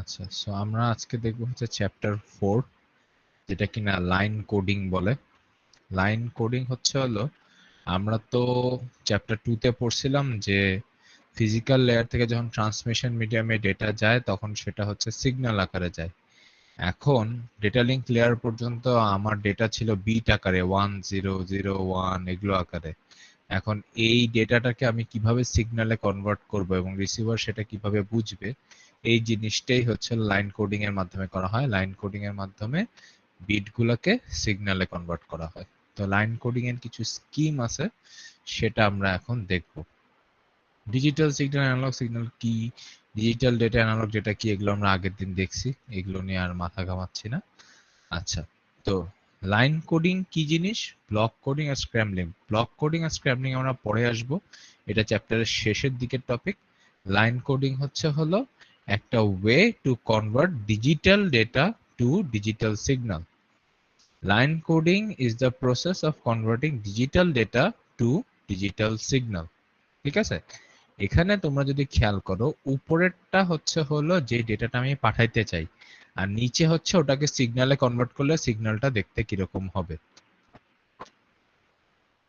আচ্ছা, সো আমরা আজকে দেখব হচ্ছে চ্যাপ্টার 4, যেটা কিনা লাইন কোডিং বলে। লাইন কোডিং হলো আমরা তো চ্যাপ্টার 2 তে পড়ছিলাম যে ফিজিক্যাল লেয়ার থেকে যখন ট্রান্সমিশন মিডিয়ামে ডেটা যায় তখন সেটা হচ্ছে সিগন্যাল আকারে যায়। এখন ডেটা লিংক লেয়ার পর্যন্ত আমার ডেটা ছিল বিট আকারে 1001 এগুলো আকারে। এখন এই ডেটাটাকে আমি কিভাবে সিগন্যালে কনভার্ট করব এবং রিসিভার সেটা কিভাবে বুঝবে, এই জিনিসটাই হচ্ছে লাইন কোডিং এর মাধ্যমে করা হয়। লাইন কোডিং এর মাধ্যমে বিটগুলোকে সিগন্যালে কনভার্ট করা হয়। তো লাইন কোডিং এর কিছু স্কিম আছে, সেটা আমরা এখন দেখব। ডিজিটাল সিগন্যাল, অ্যানালগ সিগন্যাল কি, ডিজিটাল ডেটা, অ্যানালগ ডেটা কি, এগুলো আমরা আগের দিন দেখছি, এগুলো নিয়ে আর মাথা ঘামাচ্ছি না। আচ্ছা, তো লাইন কোডিং কি জিনিস, ব্লক কোডিং আর স্ক্র্যাম্বলিং। ব্লক কোডিং আর স্ক্র্যাম্বলিং আমরা পরে আসব, এটা চ্যাপ্টারের শেষের দিকের টপিক। লাইন কোডিং হলো একটা way to convert digital data to digital signal. Line coding is the process of converting digital data to digital signal. ঠিক আছে, এখানে তোমরা যদি খেয়াল করো, উপরেরটা হলো যে ডেটাটা আমি পাঠাইতে চাই, আর নিচে হচ্ছে ওটাকে সিগন্যালে কনভার্ট করলে সিগন্যালটা দেখতে কিরকম হবে।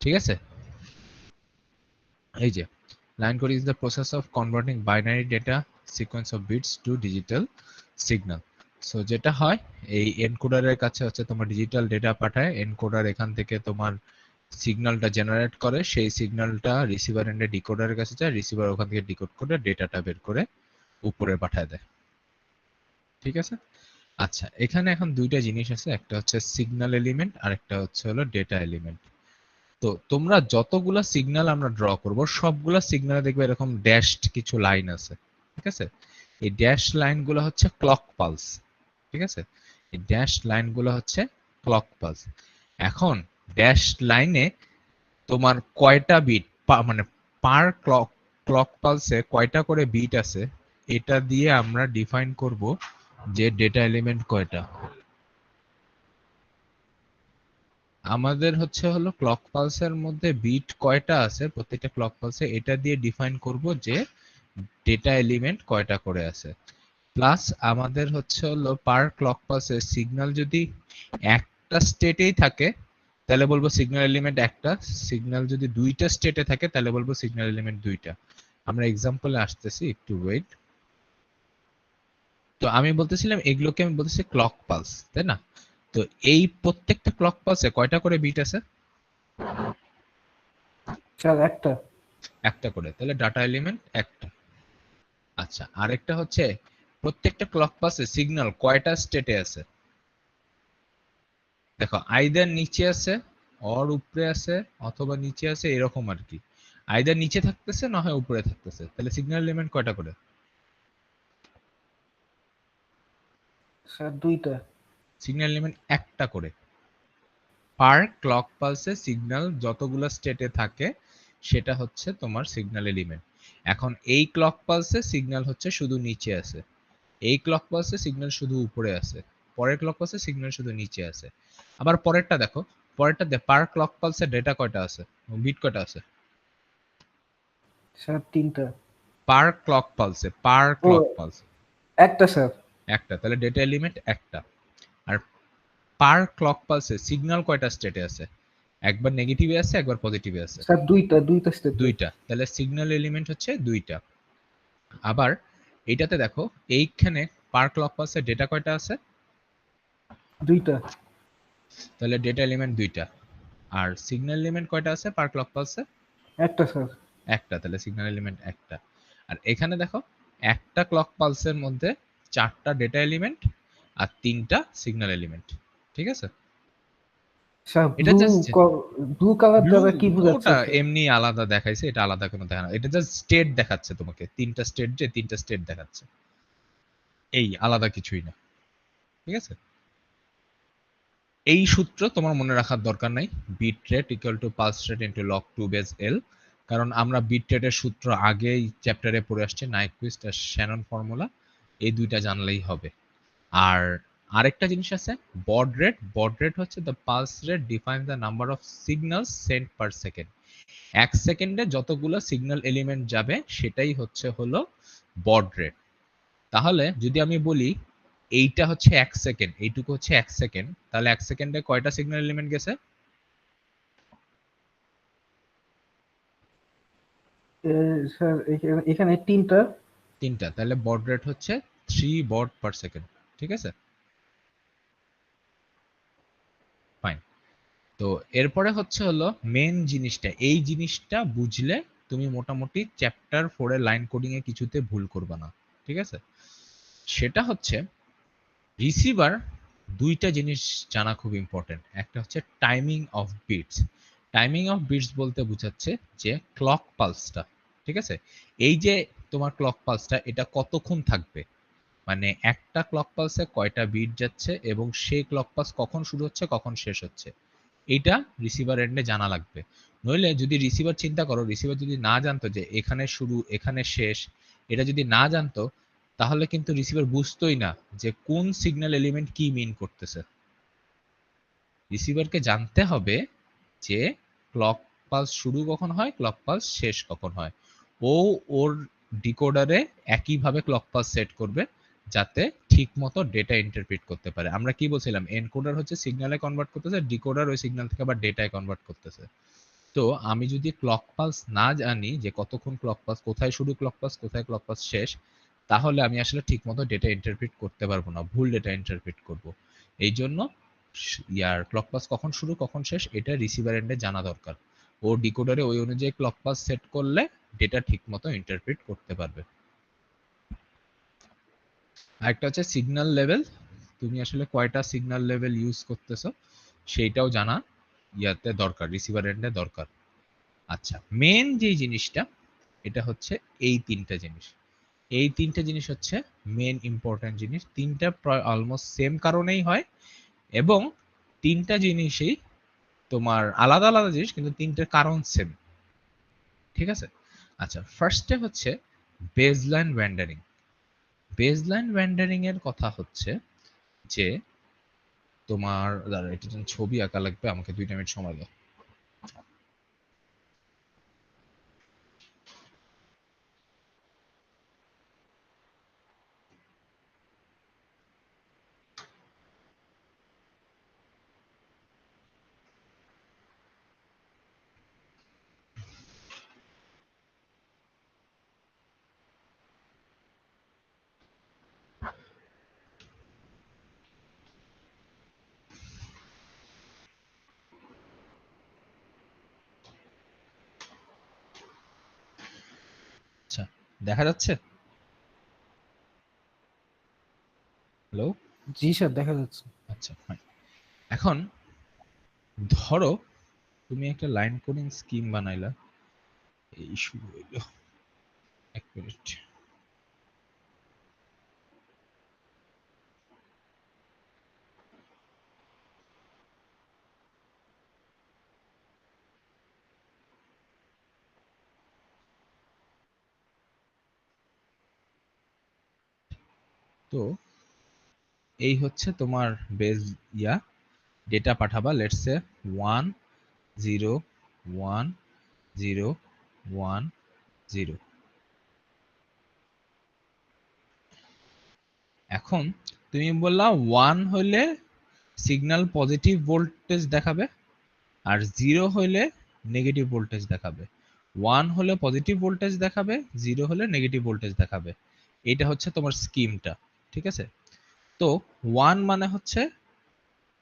ঠিক আছে, এই যে line code is the process of converting binary data sequence of bits to digital signal. So যেটা হয়, এই এনকোডারের কাছে হচ্ছে তোমার ডিজিটাল ডেটা পাঠায়, এনকোডার এখান থেকে তোমার সিগন্যালটা জেনারেট করে, সেই সিগন্যালটা রিসিভার এন্ডে ডিকোডারের কাছে যায়, রিসিভার ওখান থেকে ডিকোড করে ডেটাটা বের করে উপরে পাঠায় দেয়। ঠিক আছে, আচ্ছা এখানে এখন দুইটা জিনিস আছে, একটা হচ্ছে সিগন্যাল এলিমেন্ট আর একটা হলো ডেটা এলিমেন্ট। তো তোমরা যতগুলা সিগন্যাল আমরা ড্র করব, সবগুলা সিগন্যালে দেখবে এরকম ড্যাশড কিছু লাইন আছে। ঠিক আছে, এই ড্যাশ লাইনগুলো হচ্ছে ক্লক পালস। ঠিক আছে, এই ড্যাশ লাইনগুলো হচ্ছে ক্লক পালস। এখন ড্যাশ লাইনে তোমার কয়টা বিট, মানে পার ক্লক ক্লক পালসে কয়টা করে বিট আছে, এটা দিয়ে আমরা ডিফাইন করব যে ডেটা এলিমেন্ট কয়টা। আমাদের হলো ক্লক পালসের মধ্যে বিট কয়টা আছে প্রত্যেকটা ক্লক পালসে, এটা দিয়ে ডিফাইন করব যে ডেটা এলিমেন্ট কয়টা করে আছে। প্লাস আমাদের হলো পার ক্লক পালসে সিগন্যাল যদি একটা স্টেটেই থাকে তাহলে বলবো সিগন্যাল এলিমেন্ট একটা, সিগন্যাল যদি দুইটা স্টেটে থাকে তাহলে বলবো সিগন্যাল এলিমেন্ট দুইটা। আমরা এক্সাম্পলে আসতেছি, একটু ওয়েট। তো আমি বলতেছিলাম এগুলোকে আমি বলতেছি ক্লক পালস, তাই না? তো এই প্রত্যেকটা ক্লক পালসে কয়টা করে বিট আছে? স্যার একটা। একটা করে, তাহলে ডাটা এলিমেন্ট একটা। আচ্ছা, আরেকটা হচ্ছে প্রত্যেকটা ক্লক পালসে সিগন্যাল কয়টা স্টেটে আছে? দেখো, আইদার নিচে আছে, অর উপরে আছে, অথবা নিচে আছে, এরকম আর কি। আইদার নিচে থাকতেছে না হয় উপরে থাকতেছে, তাহলে সিগন্যাল এলিমেন্ট কয়টা করে? স্যার দুইটা। সিগন্যাল এলিমেন্ট একটা করে। পার ক্লক পালসে সিগন্যাল যতগুলো স্টেটে থাকে সেটা হচ্ছে তোমার সিগন্যাল এলিমেন্ট। এখন এই ক্লক পালসে সিগন্যাল হচ্ছে শুধু নিচে আছে, এই ক্লক পালসে সিগন্যাল শুধু উপরে আছে, পরের ক্লক পালসে সিগন্যাল শুধু নিচে আছে। আবার পরেরটা দেখো, পরেরটা পার ক্লক পালসে ডেটা কয়টা আছে, বিট কয়টা আছে? স্যার তিনটা। পার ক্লক পালসে, পার ও ক্লক পালস একটা স্যার। একটা, তাহলে ডেটা এলিমেন্ট একটা। আর পার ক্লক পালসে সিগন্যাল কয়টা স্টেটে আছে? একবার নেগেটিভে আছে, একবার পজিটিভে আছে। স্যার দুইটা স্টেপে। দুইটা, তাহলে সিগন্যাল এলিমেন্ট হচ্ছে দুইটা। আবার এইটাতে দেখো, এইখানে পার ক্লক পালসে ডেটা কয়টা আছে? দুইটা। তাহলে ডেটা এলিমেন্ট দুইটা। আর সিগন্যাল এলিমেন্ট কয়টা আছে পার ক্লক পালসে? একটা স্যার। একটা, তাহলে সিগন্যাল এলিমেন্ট একটা। আর এখানে দেখো, একটা ক্লক পালসের মধ্যে চারটা ডেটা এলিমেন্ট আর তিনটা সিগন্যাল এলিমেন্ট। ঠিক আছে, স্যার এটা জাস্ট ব্লু কালার ব্লু, দ্বারা কি বোঝাচ্ছে ওটা স্যার? এমনি আলাদা দেখাইছে, এটা আলাদা কোনো দেখা না, এটা জাস্ট স্টেট দেখাচ্ছে তোমাকে, তিনটা স্টেট, যে তিনটা স্টেট দেখাচ্ছে, এই আলাদা কিছুই না। ঠিক আছে, এই সূত্র তোমার মনে রাখার দরকার নাই, bit rate equal to pulse rate into log 2 base L. কারণ আমরা বিট রেটের সূত্র আগেই চ্যাপ্টারে পড়ে আসছি, নাইকুইস্ট আর শ্যানন ফর্মুলা, এই দুইটা জানলেই হবে। আর আরেকটা জিনিস আছে, বড রেট। বড রেট হচ্ছে the pulse rate defines the number of signals Saint per second. এক সেকেন্ডে যতগুলো সিগন্যাল এলিমেন্ট যাবে সেটাই হলো বড রেট। তাহলে যদি আমি বলি এইটা হচ্ছে 1 সেকেন্ড, এইটুকু হচ্ছে 1 সেকেন্ড, তাহলে 1 সেকেন্ডে কয়টা সিগন্যাল এলিমেন্ট গেছে? স্যার এখানে তিনটা। তিনটা। তাহলে বড রেট হচ্ছে 3 বড পার সেকেন্ড। ঠিক আছে, ফাইন। তো এরপরে হচ্ছে হলো মেন জিনিসটা, এই জিনিসটা বুঝলে তুমি মোটামুটি চ্যাপ্টার 4 এর লাইন কোডিং এ কিছুতে ভুল করবে না। ঠিক আছে, সেটা হচ্ছে রিসিভার দুইটা জিনিস জানা খুব ইম্পর্টেন্ট। একটা হচ্ছে timing of bits. Timing of bits বলতে বোঝাচ্ছে যে ক্লক পালসটা, ঠিক আছে, এই যে তোমার ক্লক পালসটা এটা কতক্ষণ থাকবে, মানে একটা ক্লক পালসে কয়টা বিট যাচ্ছে এবং সেই ক্লক পালস কখন শুরু হচ্ছে কখন শেষ হচ্ছে, এইটা রিসিভার এন্ডে জানা লাগবে। নইলে যদি রিসিভার, চিন্তা করো, রিসিভার যদি না জানতো যে এখানে শুরু এখানে শেষ, এটা যদি না জানতো, তাহলে কিন্তু রিসিভার বুঝতোই না যে কোন সিগন্যাল এলিমেন্ট কি মিন করতেছে। রিসিভারকে জানতে হবে যে ক্লক পালস শুরু কখন হয়, ক্লক পালস শেষ কখন হয়। ও ওর ডিকোডারে একইভাবে ক্লক পালস সেট করবে যাতে ঠিক মতো ডেটা ইন্টারপ্রিট করতে পারে। আমরা কি বলছিলাম, এনকোডার হচ্ছে সিগন্যালে কনভার্ট করতেছে, ডিকোডার ওই সিগন্যাল থেকে আবার ডেটায় কনভার্ট করতেছে। তো আমি যদি ক্লক পালস না জানি যে কতক্ষণ ক্লক পালস, কোথায় শুরু ক্লক পালস কোথায় ক্লক পালস শেষ, তাহলে আমি আসলে ঠিক মতো ডেটা ইন্টারপ্রিট করতে পারবো না, ভুল ডেটা ইন্টারপ্রিট করব। এই জন্য ইয়ার ক্লক পালস কখন শুরু কখন শেষ এটা রিসিভার এন্ডে জানা দরকার। ও ডিকোডারে ওই অনুযায়ী ক্লক পালস সেট করলে ডেটা ঠিক মতো ইন্টারপ্রিট করতে পারবে। আরেকটা হচ্ছে সিগন্যাল লেভেল, তুমি আসলে কয়টা সিগন্যাল লেভেল ইউজ করতেছো সেইটাও জানা ইয়াতে দরকার, রিসিভার এন্ডে দরকার। আচ্ছা, মেন যে জিনিসটা এটা হচ্ছে এই তিনটা জিনিস, এই তিনটা জিনিস হচ্ছে মেন ইম্পর্টেন্ট জিনিস। তিনটা প্রায় অলমোস্ট সেম কারণেই হয় এবং তিনটা জিনিসই তোমার আলাদা আলাদা জিনিস কিন্তু তিনটার কারণ সেম। ঠিক আছে, আচ্ছা, ফার্স্টে হচ্ছে বেসলাইন রেন্ডারিং। বেসলাইন রেন্ডারিং এর কথা হচ্ছে যে তোমার, দাঁড়া এটা জন্য ছবি আঁকা লাগবে, আমাকে 2 মিনিট সময় দাও। আচ্ছা, দেখা যাচ্ছে? হ্যালো? জি স্যার, দেখা যাচ্ছে। আচ্ছা, ফাইন। এখন ধরো তুমি একটা লাইন কোডিং স্কিম বানাইলা, এই শুরু হইলো, 1 মিনিট। তো এই হচ্ছে তোমার বেস ইয়া, ডেটা পাঠাবা, লেটস সে 1 0 1 0 1 0। এখন তুমি বললা 1 হইলে সিগন্যাল পজিটিভ ভোল্টেজ দেখাবে আর 0 হইলে নেগেটিভ ভোল্টেজ দেখাবে। 1 হলে পজিটিভ ভোল্টেজ দেখাবে, 0 হলে নেগেটিভ ভোল্টেজ দেখাবে। এটা হচ্ছে তোমার স্কিমটা। ঠিক আছে, তো 1 মানে হচ্ছে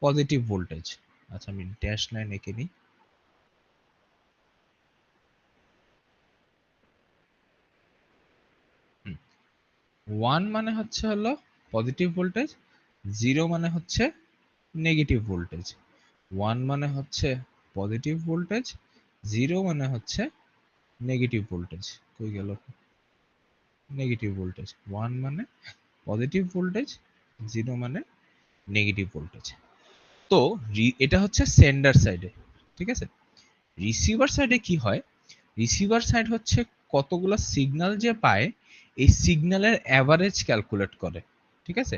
পজিটিভ ভোল্টেজ। আচ্ছা, আমি ড্যাশ লাইন এঁকে নিই। 1 মানে হচ্ছে হলো পজিটিভ ভোল্টেজ, 0 মানে হচ্ছে নেগেটিভ ভোল্টেজ। 1 মানে হচ্ছে পজিটিভ ভোল্টেজ, 0 মানে হচ্ছে নেগেটিভ ভোল্টেজ। কই গেল নেগেটিভ ভোল্টেজ? 1 মানে পজিটিভ ভোল্টেজ, 0 মানে নেগেটিভ ভোল্টেজ। তো এটা হচ্ছে সেন্ডার সাইডে। ঠিক আছে, রিসিভার সাইডে কি হয়, রিসিভার সাইড হচ্ছে কতগুলো সিগন্যাল যে পায় এই সিগন্যালের অ্যাভারেজ ক্যালকুলেট করে। ঠিক আছে,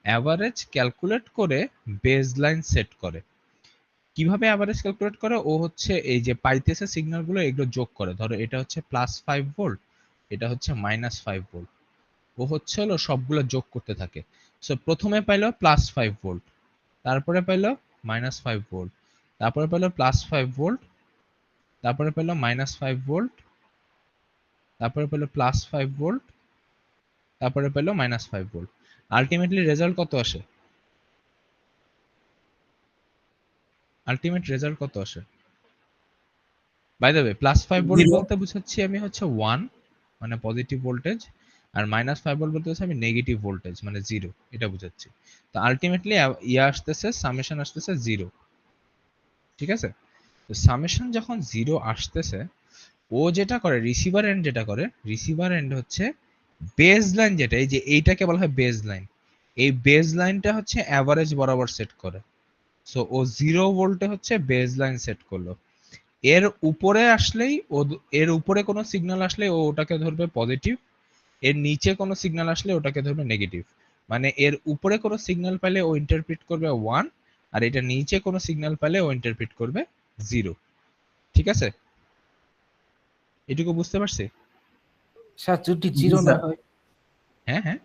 অ্যাভারেজ ক্যালকুলেট করে বেসলাইন সেট করে। কিভাবে অ্যাভারেজ ক্যালকুলেট করে, ও হচ্ছে এই যে পাইতেছে সিগন্যালগুলো এগুলো যোগ করে, ধরো এটা হচ্ছে +5 ভোল্ট, এটা হচ্ছে -5 ভোল্ট, ও ও হচ্ছে হলো সবগুলো যোগ করতে থাকে। সো প্রথমে পাইলো +5 ভোল্ট, তারপরে পাইলো -5 ভোল্ট, তারপরে পাইলো +5 ভোল্ট, তারপরে পেলো -5 ভোল্ট, তারপরে পেলো +5 ভোল্ট, তারপরে পেলো -5 ভোল্ট। আলটিমেটলি রেজাল্ট কত আসে? আলটিমেট রেজাল্ট কত আসে? By the way, +5 volt zero. বলতে বুঝাচ্ছি আমি হচ্ছে 1 মানে পজিটিভ ভোল্টেজ, আর -5 ভোল্ট বলতে হচ্ছে আমি নেগেটিভ ভোল্টেজ মানে 0, এটা বুঝাচ্ছি। তো আলটিমেটলি ইয়া আসতেছে, সামেশন আসতেছে 0, ঠিক আছে? তো সামেশন যখন 0 আসতেছে, ও যেটা করে রিসিভার এন্ড যেটা করে, রিসিভার এন্ড হচ্ছে বেজ লাইন, যেটা এই যে এইটাকে বলা হয় বেজ লাইন, এই বেজ লাইনটা হচ্ছে অ্যাভারেজ বরাবর সেট করে। সো ও 0 ভোল্টে হচ্ছে বেজ লাইন সেট করলো। এর উপরে আসলেই এর উপরে কোনো সিগন্যাল আসলে ও ওটাকে ধরবে পজিটিভ, এর নিচে কোনো সিগন্যাল আসলে ওটাকে ধরবে নেগেটিভ। মানে এর উপরে কোনো সিগন্যাল পেলে ও ইন্টারপ্রিট করবে 1, আর এটা নিচে কোনো সিগন্যাল পেলে ও ইন্টারপ্রিট করবে 0, ঠিক আছে? এটুকু বুঝতে পারছি? স্যার যদি জি জিরো না স্যার। হয়, হ্যাঁ হ্যাঁ।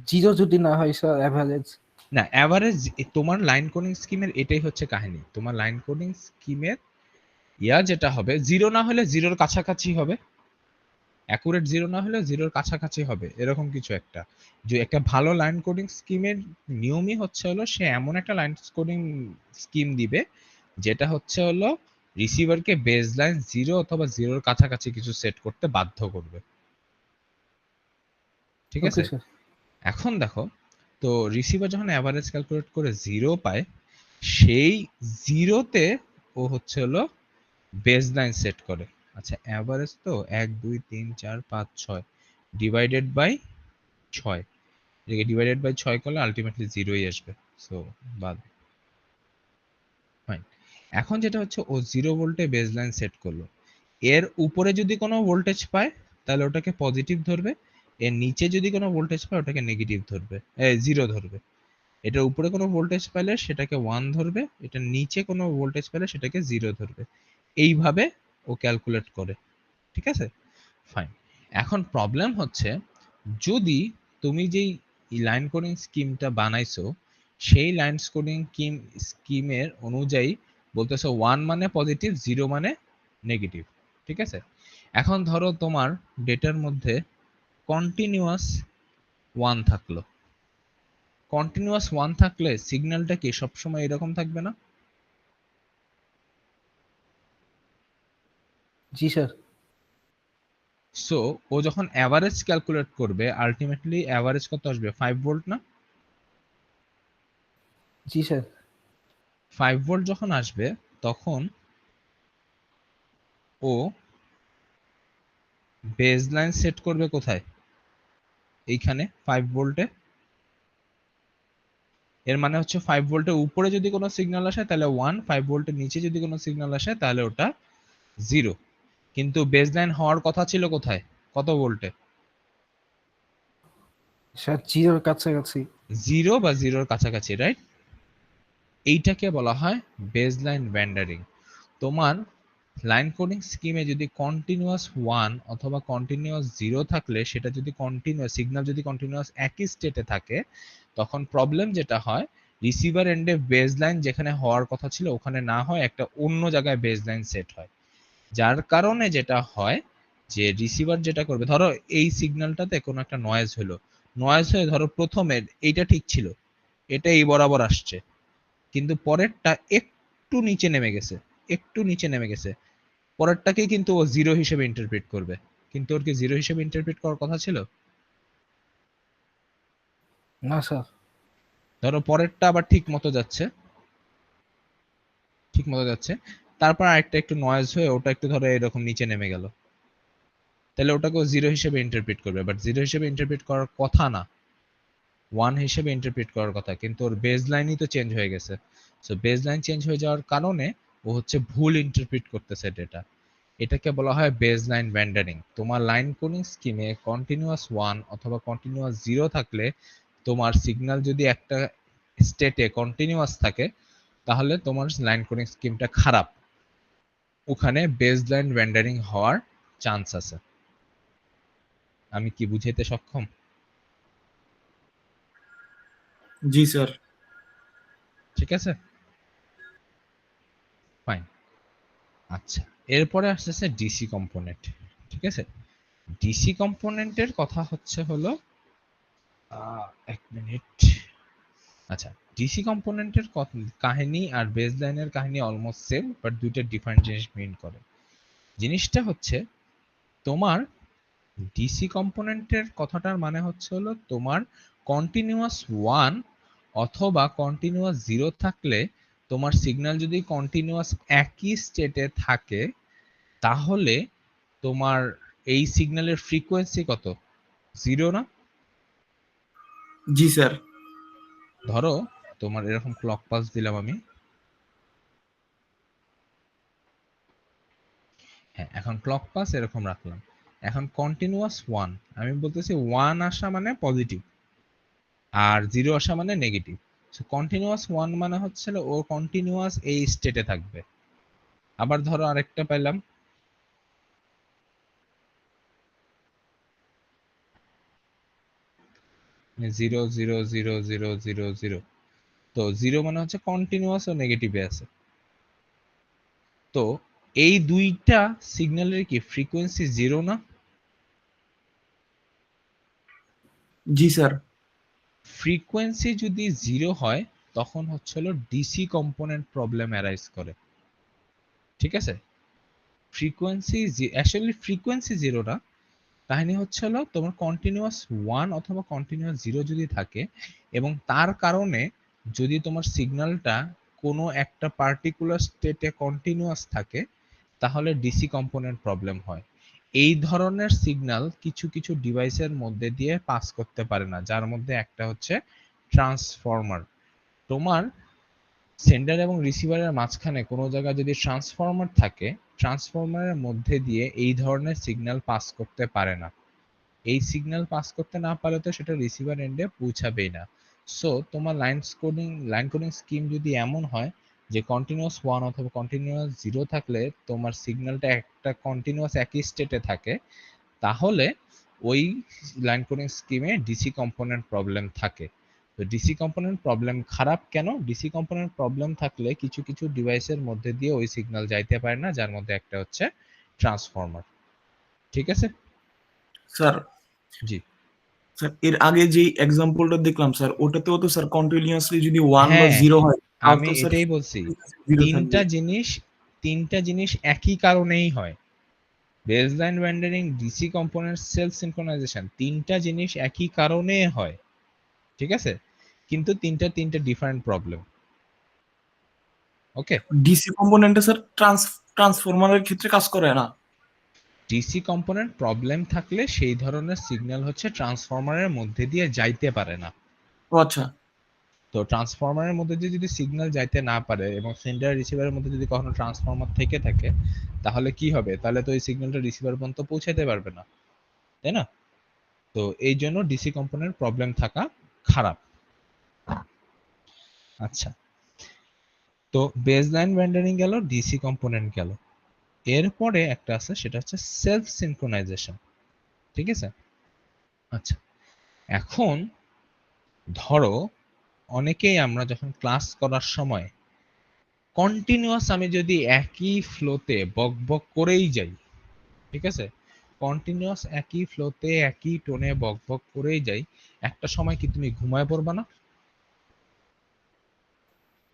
জিরো যদি না হয় স্যার অ্যাভারেজ। না, অ্যাভারেজ তোমার লাইন কোডিং স্কিমের এটাই হচ্ছে কাহিনী। তোমার লাইন কোডিং স্কিমের ইয়া যেটা হবে, 0 না হলে 0-র কাছাকাছি হবে, অ্যাকুরেট 0 না হলে 0-র কাছাকাছি হবে, এরকম কিছু একটা। যে একটা ভালো লাইন কোডিং স্কিমের নিয়মই হচ্ছে হলো সে এমন একটা লাইন কোডিং স্কিম দিবে যেটা হচ্ছে হলো রিসিভারকে বেজ লাইন 0 অথবা 0-র কাছাকাছি কিছু সেট করতে বাধ্য করবে, ঠিক ওকে আছে? স্যার। এখন দেখো, তো রিসিভার যখন অ্যাভারেজ ক্যালকুলেট করে 0 পায়, সেই 0-তে ও হচ্ছে হলো বেজ লাইন সেট করে। আচ্ছা, অ্যাভারেজ তো 1 2 3 4 5 6 ডিভাইডেড বাই 6, এটাকে ডিভাইডেড বাই 6 করলে আলটিমেটলি 0ই আসবে। সো বাদ, ফাইন। এখন যেটা হচ্ছে ও 0 ভোল্টে বেজ লাইন সেট করলো, এর উপরে যদি কোনো ভোল্টেজ পায় তাহলে ওটাকে পজিটিভ ধরবে, এর নিচে যদি কোনো ভোল্টেজ পায় ওটাকে নেগেটিভ ধরবে, 0 ধরবে। এটার উপরে কোনো ভোল্টেজ পেলে সেটাকে 1 ধরবে, এটার নিচে কোনো ভোল্টেজ পেলে সেটাকে 0 ধরবে। এইভাবে ও ক্যালকুলেট করে, ঠিক আছে? ফাইন। এখন প্রবলেম হচ্ছে, যদি তুমি যেই লাইন কোডিং স্কিমটা বানাইছো সেই লাইন কোডিং স্কিমের অনুযায়ী বলতেছো 1 মানে পজিটিভ, 0 মানে নেগেটিভ, ঠিক আছে? এখন ধরো তোমার ডেটার মধ্যে কন্টিনিউয়াস 1 থাকলো, কন্টিনিউয়াস 1 থাকলে সিগন্যালটা কি সবসময় এরকম থাকবে না? জি স্যার। সো ও যখন অ্যাভারেজ ক্যালকুলেট করবে আলটিমেটলি অ্যাভারেজ কত আসবে? 5 ভোল্ট না? জি স্যার। 5 ভোল্ট যখন আসবে তখন ও বেজ লাইন সেট করবে কোথায়? এইখানে 5 ভোল্টে। এর মানে হচ্ছে 5 ভোল্টের উপরে যদি কোনো সিগন্যাল আসে তাহলে 1, 5 ভোল্টের নিচে যদি কোনো সিগন্যাল আসে তাহলে ওটা 0। কিন্তু বেজ লাইন হওয়ার কথা ছিল কোথায়? কত ভোল্টে? স্যার জিরোর কাছাকাছি। 0 বা 0-র কাছাকাছি, রাইট? এইটাকে বলা হয় বেজ লাইন ব্যান্ডারিং। তোমার লাইন কোডিং স্কিমে যদি কন্টিনিউয়াস 1 অথবা কন্টিনিউয়াস 0 থাকলে, সেটা যদি কন্টিনিউয়াস সিগন্যাল যদি কন্টিনিউয়াস একই স্টেটে থাকে, তখন প্রবলেম যেটা হয়, রিসিভার এন্ডে বেজ লাইন যেখানে হওয়ার কথা ছিল ওখানে না হয় একটা অন্য জায়গায় বেজ লাইন সেট হয়। যার কারণে যেটা হয় যে রিসিভার যেটা করবে, ধরো এই সিগন্যালটাতে কোনো একটা নয়েজ হলো, নয়েজ হয়ে ধরো প্রথমের এইটা ঠিক ছিল, এটা এই বরাবর আসছে, কিন্তু পরেরটা একটু নিচে নেমে গেছে, একটু নিচে নেমে গেছে, পরেরটাকেই কিন্তু ও 0 হিসেবে ইন্টারপ্রিট করবে। কিন্তু ওর কি 0 হিসেবে ইন্টারপ্রিট করার কথা ছিল? না স্যার। ধরো পরেরটা আবার ঠিক মতো যাচ্ছে, ঠিক মতো যাচ্ছে, তারপর আরেকটা একটু নয়েজ হয়ে ওটা একটু ধরো এরকম নিচে নেমে গেল, তাহলে ওটাকে ও 0 হিসেবে ইন্টারপ্রিট করবে, বাট 0 হিসেবে ইন্টারপ্রিট করার কথা না, 1 হিসেবে ইন্টারপ্রিট করার কথা, কিন্তু ওর বেজ লাইনই তো চেঞ্জ হয়ে গেছে। সো বেজ লাইন চেঞ্জ হয়ে যাওয়ার কারণে ও হচ্ছে ভুল ইন্টারপ্রিট করতেছে ডেটা। এটাকে বলা হয় বেজ লাইন ব্যান্ডারিং। তোমার লাইন কোডিং স্কিমে কন্টিনিউয়াস 1 অথবা কন্টিনিউয়াস 0 থাকলে, তোমার সিগন্যাল যদি একটা স্টেটে কন্টিনিউয়াস থাকে তাহলে তোমার লাইন কোডিং স্কিমটা খারাপ, ওখানে বেজ লাইন ব্যান্ডারিং হওয়ার চান্স আছে। আমি কি বুঝাইতে সক্ষম? জি স্যার। ঠিক আছে, ফাইন। আচ্ছা, এরপরে আসতেছে ডিসি কম্পোনেন্ট। ঠিক আছে, ডিসি কম্পোনেন্টের কথা হচ্ছে হলো এক মিনিট। আচ্ছা, ডিসি কম্পোনেন্টের কাহিনী আর বেসলাইনের কাহিনী অলমোস্ট সেম, বাট দুইটা ডিফারেন্ট জিনিস মিন করে। জিনিসটা হচ্ছে তোমার ডিসি কম্পোনেন্টের কথাটার মানে হচ্ছে হলো তোমার কন্টিনিউয়াস 1 অথবা কন্টিনিউয়াস 0 থাকলে, তোমার সিগন্যাল যদি কন্টিনিউয়াস একই স্টেটে থাকে, তাহলে তোমার এই সিগন্যালের ফ্রিকোয়েন্সি কত? 0 না? জি স্যার। ধরো তোমার এরকম ক্লক পাস দিলাম আমি, হ্যাঁ, এখন ক্লক পাস এরকম রাখলাম। এখন কন্টিনিউয়াস 1, আমি বলতেছি 1 আসা মানে পজিটিভ আর 0 আসা মানে নেগেটিভ। সো কন্টিনিউয়াস 1 মানে হচ্ছে ও কন্টিনিউয়াস এই স্টেটে থাকবে। আবার ধরো আরেকটা পেলাম 0 0 0 0 0 0, তো 0 মানে হচ্ছে কন্টিনিউয়াস ও নেগেটিভে আছে। তো এই দুইটা সিগন্যালের কি ফ্রিকোয়েন্সি 0 না? জি স্যার। ফ্রিকোয়েন্সি যদি 0 হয়, তখন হচ্ছে হলো ডিসি কম্পোনেন্ট প্রবলেম অ্যারাইজ করে। ঠিক আছে, ফ্রিকোয়েন্সি অ্যাকচুয়ালি ফ্রিকোয়েন্সি 0 না, কাহিনী হচ্ছে হলো তোমার কন্টিনিউয়াস 1 অথবা কন্টিনিউয়াস 0 যদি থাকে, এবং তার কারণে যদি তোমার সিগন্যালটা কোনো একটা পার্টিকুলার স্টেটে কন্টিনিউয়াস থাকে, তাহলে ডিসি কম্পোনেন্ট প্রবলেম হয়। এই ধরনের সিগন্যাল কিছু কিছু ডিভাইসের মধ্যে দিয়ে পাস করতে পারে না, যার মধ্যে একটা হচ্ছে ট্রান্সফর্মার। তোমার সেন্ডার এবং রিসিভারের মাঝখানে কোনো জায়গায় যদি ট্রান্সফর্মার থাকে, ট্রান্সফর্মারের মধ্যে দিয়ে এই ধরনের সিগন্যাল পাস করতে পারে না। এই সিগন্যাল পাস করতে না পারলে তো সেটা রিসিভার এন্ডে পৌঁছাবেই না। সো তোমার লাইন কোডিং স্কিম যদি এমন হয় যে কন্টিনিউয়াস 1 অথবা কন্টিনিউয়াস 0 থাকলে তোমার সিগন্যালটা একটা কন্টিনিউয়াস একই স্টেটে থাকে, তাহলে ওই লাইন কোডিং স্কিমে ডিসি কম্পোনেন্ট প্রবলেম থাকে। তো ডিসি কম্পোনেন্ট প্রবলেম খারাপ কেন? ডিসি কম্পোনেন্ট প্রবলেম থাকলে কিছু কিছু ডিভাইসের মধ্যে দিয়ে ওই সিগন্যাল যাইতে পারে না, যার মধ্যে একটা হচ্ছে ট্রান্সফর্মার। ঠিক আছে? স্যার, জি। স্যার এর আগে যে এক্সাম্পলটা দেখলাম স্যার, ওটাতেও তো স্যার কন্টিনিউয়াসলি যদি 1 বা হ্যাঁ, 0 হয়, তাও আমি তো স্যার এটাই বলছি। 0 থাকবে। তিনটা জিনিস তিনটা জিনিস একই কারণেই হয়। Baseline rendering, DC component, self synchronisation, তিনটা জিনিস একই কারণে হয়। ঠিক আছে, কিন্তু তিনটা ডিফারেন্ট প্রবলেম। ওকে, ডিসি কম্পোনেন্টে স্যার ট্রান্সফরমারের ক্ষেত্রে কাজ করে না। ডিসি কম্পোনেন্ট প্রবলেম থাকলে সেই ধরনের সিগন্যাল হচ্ছে ট্রান্সফরমারের মধ্যে দিয়ে যাইতে পারে না। ও আচ্ছা। তো ট্রান্সফরমারের মধ্যে দিয়ে যদি সিগন্যাল যাইতে না পারে এবং সেন্ডার রিসিভারের মধ্যে যদি কখনো ট্রান্সফরমার থেকে থাকে, তাহলে কি হবে? তাহলে তো এই সিগন্যালটা রিসিভার পর্যন্ত পৌঁছাতে পারবে না, তাই না? তো এই জন্য ডিসি কম্পোনেন্ট প্রবলেম থাকা খারাপ। আচ্ছা, তো বেসলাইন রেন্ডারিং গেল, ডিসি কম্পোনেন্ট গেল। এরপরে একটা আছে, সেটা হচ্ছে সেলফ সিনক্রোনাইজেশন। ঠিক আছে, আচ্ছা, এখন ধরো অনেকেই আমরা যখন ক্লাস করার সময় কন্টিনিউয়াস আমি যদি একই ফ্লোতে বক বক করেই যাই, ঠিক আছে, কন্টিনিউয়াস একই ফ্লোতে একই টোনে বক বক করেই যাই, একটা সময় কি তুমি ঘুমায় পড়বা না?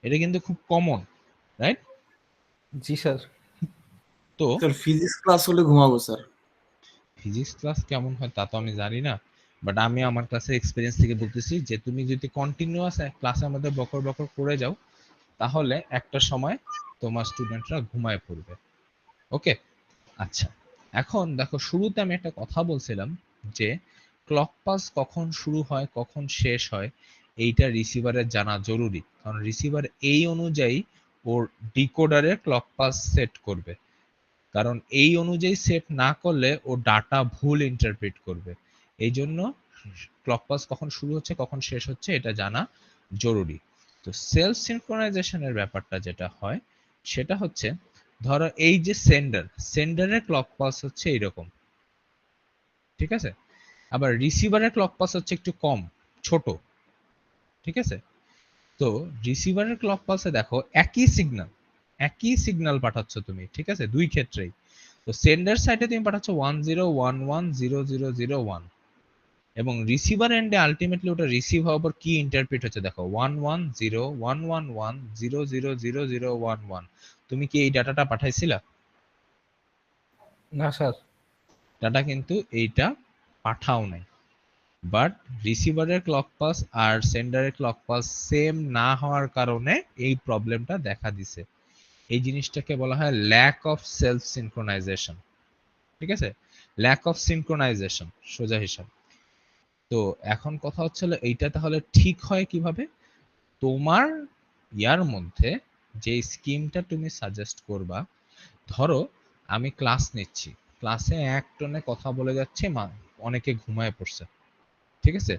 এটা কিন্তু খুব কমন, রাইট? জি স্যার। তো স্যার ফিজিক্স ক্লাস হলে ঘুমাবো স্যার। ফিজিক্স ক্লাস কেমন হয় তা তো আমি জানি না, বাট আমি আমার ক্লাসের এক্সপিরিয়েন্স থেকে বলতেছি যে তুমি যদি কন্টিনিউয়াস ক্লাসের মধ্যে বকর বকর করে যাও, তাহলে একটা সময় তোমার স্টুডেন্টরা ঘুমায় পড়বে। ওকে, আচ্ছা, এখন দেখো শুরুতে আমি একটা কথা বলছিলাম যে ক্লক পাস কখন শুরু হয় কখন শেষ হয় এইটা রিসিভারের জানা জরুরি, কারণ রিসিভার এই অনুযায়ী ওর ডিকোডারে ক্লক পাস সেট করবে। কারণ এই অনুযায়ী সেট না করলে ও ডাটা ভুল ইন্টারপ্রিট করবে। এই জন্য ক্লক পাস কখন শুরু হচ্ছে কখন শেষ হচ্ছে এটা জানা জরুরি। তো সেলফ সিনক্রোনাইজেশনের ব্যাপারটা যেটা হয় সেটা হচ্ছে, ধরো এই যে সেন্ডারের ক্লক পাস হচ্ছে এইরকম, ঠিক আছে, আবার রিসিভারের ক্লক পাস হচ্ছে একটু কম, ছোট। ঠিক আছে? তো রিসিভারের ক্লক পালসে দেখো একই সিগন্যাল পাঠাচ্ছ তুমি, ঠিক আছে, দুই ক্ষেত্রেই। তো সেন্ডার সাইডে তুমি পাঠাচ্ছ 10110001 এবং রিসিভার এন্ডে আলটিমেটলি ওটা রিসিভ হওয়ার পর কি ইন্টারপ্রিট হচ্ছে দেখো 110111000011। তুমি কি এই ডাটাটা পাঠাইছিলা? না স্যার। ডাটা কিন্তু এইটা পাঠাও নাই, বাট রিসিভারের ক্লক পালস আর সেন্ডারের ক্লক পালস সেম না হওয়ার কারণে এই প্রবলেমটা দেখা দিছে। এই জিনিসটাকে বলা হয় ল্যাক অফ সেলফ সিনক্রোনাইজেশন, ঠিক আছে, ল্যাক অফ সিনক্রোনাইজেশন সোজা হিসাব। তো এখন কথা হচ্ছে এইটা তাহলে ঠিক হয় কিভাবে? তোমার ইয়ার মধ্যে যে স্কিমটা তুমি সাজেস্ট করবা, ধরো আমি ক্লাস নিচ্ছি, ক্লাসে এক টনে কথা বলে যাচ্ছে, অনেকে ঘুমায় পড়ছে, ঠিক আছে,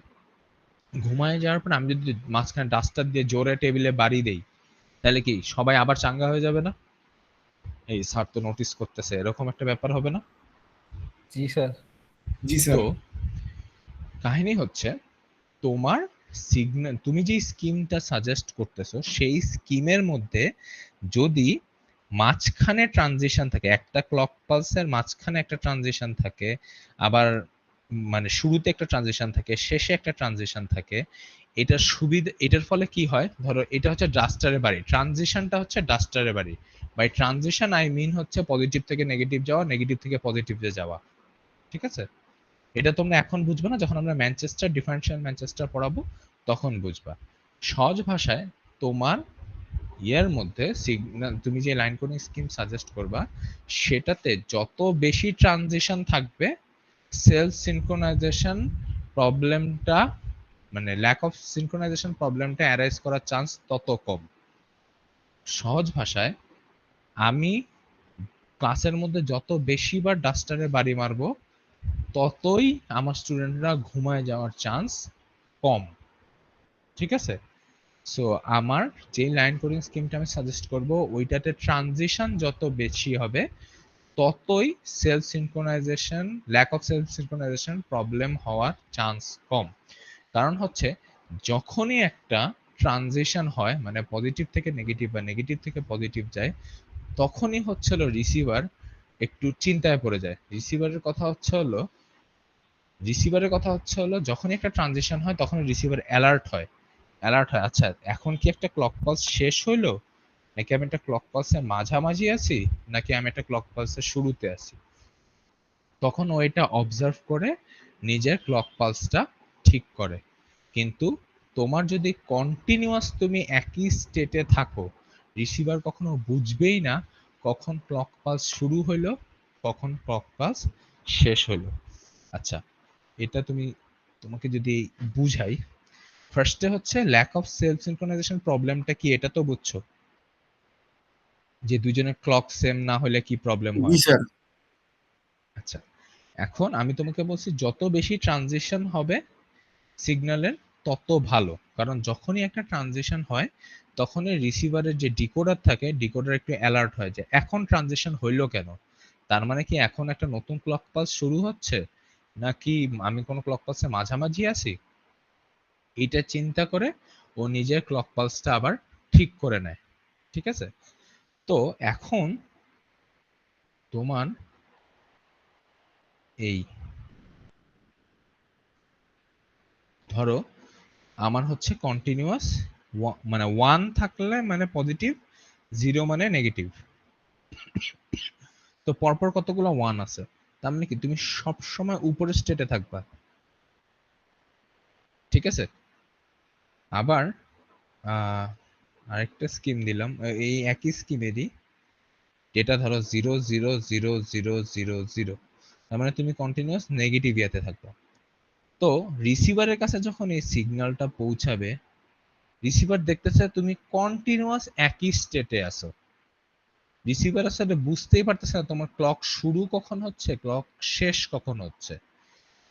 ঘুমায় যাওয়ার পর আমি যদি মাঝখানে ডাস্টার দিয়ে জোরে টেবিলে বাড়ি দেই, তাহলে কি সবাই আবার চাঙ্গা হয়ে যাবে না? এই স্যার তো নোটিস করতেছে, এরকম একটা ব্যাপার হবে না? জি স্যার। জি স্যার। তো কাহিনী হচ্ছে তোমার সিগন্যাল, তুমি যে স্কিমটা সাজেস্ট করতেছো সেই স্কিমের মধ্যে যদি মাঝখানে ট্রানজিশন থাকে, একটা ক্লক পালসের মাঝখানে একটা ট্রানজিশন থাকে, আবার মানে শুরুতে একটা ট্রানজিশন থাকে, শেষে একটা ট্রানজিশন থাকে, এটার সুবিধা, এটার ফলে কি হয়, ধরো এটা হচ্ছে ডাস্টারের বাড়ি, ট্রানজিশনটা হচ্ছে ডাস্টারের বাড়ি, বাই ট্রানজিশন আই মিন হচ্ছে পজিটিভ থেকে নেগেটিভ যাওয়া, নেগেটিভ থেকে পজিটিভে যাওয়া, ঠিক আছে? এটা তোমরা এখন বুঝবে না, যখন আমরা ম্যানচেস্টার ডিফারেনশিয়াল ম্যানচেস্টার পড়াবো তখন বুঝবা। সহজ ভাষায় তোমার ইয়ের মধ্যে সিগন্যাল, তুমি যে লাইন কোডিং স্কিম সাজেস্ট করবা সেটাতে যত বেশি ট্রানজিশন থাকবে, সেলফ সিনক্রোনাইজেশন প্রবলেমটা, মানে ল্যাক অফ সিনক্রোনাইজেশন প্রবলেমটা অ্যারাইজ করার চান্স তত কম। সহজ ভাষায়, আমি ক্লাসের মধ্যে যত বেশি বার ডাস্টারে বাড়ি মারবো ততই আমার স্টুডেন্টরা ঘুমায় যাওয়ার চান্স কম, ঠিক আছে? সো আমার যে লাইন কোডিং স্কিমটা আমি সাজেস্ট করব ওইটাতে ট্রানজিশন যত বেশি হবে ততই self synchronisation, lack of self synchronisation problem হওয়ার চান্স কম। কারণ হচ্ছে যখনই একটা ট্রানজিশন হয়, মানে পজিটিভ থেকে নেগেটিভ বা নেগেটিভ থেকে পজিটিভ যায়, তখনই হচ্ছে রিসিভার একটু চিন্তায় পড়ে যায়। রিসিভারের কথা হচ্ছে হলো যখনই একটা ট্রানজিশন হয় তখন রিসিভার অ্যালার্ট হয়, আচ্ছা এখন কি একটা ক্লক পালস শেষ হইলো, নাকি আমি একটা ক্লক পালসের মাঝামাঝি আছি, নাকি আমি একটা ক্লক পালসের শুরুতে আছি। তখন ও এটা অবজার্ভ করে নিজের ক্লক পালসটা ঠিক করে। কিন্তু তোমার যদি কন্টিনিউয়াস তুমি একই স্টেটে থাকো, রিসিভার কখনো বুঝবেই না কখন ক্লক পালস শুরু হইলো, কখন ক্লক পালস শেষ হইলো। আচ্ছা, এটা তোমাকে যদি বুঝাই, ফার্স্টে হচ্ছে ল্যাক অফ সেলফ সিনক্রোনাইজেশন প্রবলেমটা কি এটা তো বুঝছো, যে দুইজনের ক্লক সেম না হলে কি প্রবলেম জি হয়। স্যার। আচ্ছা, এখন আমি তোমাকে বলছি যত বেশি ট্রানজিশন হবে সিগন্যালের তত ভালো, কারণ যখনই একটা ট্রানজিশন হয় তখনই রিসিভারের যে ডিকোডার থাকে, ডিকোডার একটু অ্যালার্ট হয় যে এখন ট্রানজিশন হইলো কেন, তার মানে কি এখন একটা নতুন ক্লক পালস শুরু হচ্ছে, নাকি আমি কোনো ক্লক পালসের মাঝামাঝি আছি। এটা চিন্তা করে ও নিজের ক্লক পালসটা আবার ঠিক করে নেয়, ঠিক আছে? তো এখন তোমার এই ধরো আমার হচ্ছে কন্টিনিউয়াস, মানে 1 থাকলে মানে পজিটিভ, 0 মানে নেগেটিভ, তো পরপর কতগুলো 1 আছে, তার মানে কি তুমি সব সময় উপরের স্টেটে থাকবা, ঠিক আছে? আবার আরেকটা স্কিম দিলাম, এই একই স্কিমেরই, যেটা ধরো 0 0 0 0 0 0, তার মানে তুমি কন্টিনিউয়াস নেগেটিভ ইয়াতে থাকবা। তো রিসিভারের কাছে যখন এই সিগন্যালটা পৌঁছাবে, রিসিভার দেখতেছে তুমি কন্টিনিউয়াস একই স্টেটে আছো, রিসিভার আসলে বুঝতেই পারতেছে না তোমার ক্লক শুরু কখন হচ্ছে, ক্লক শেষ কখন হচ্ছে।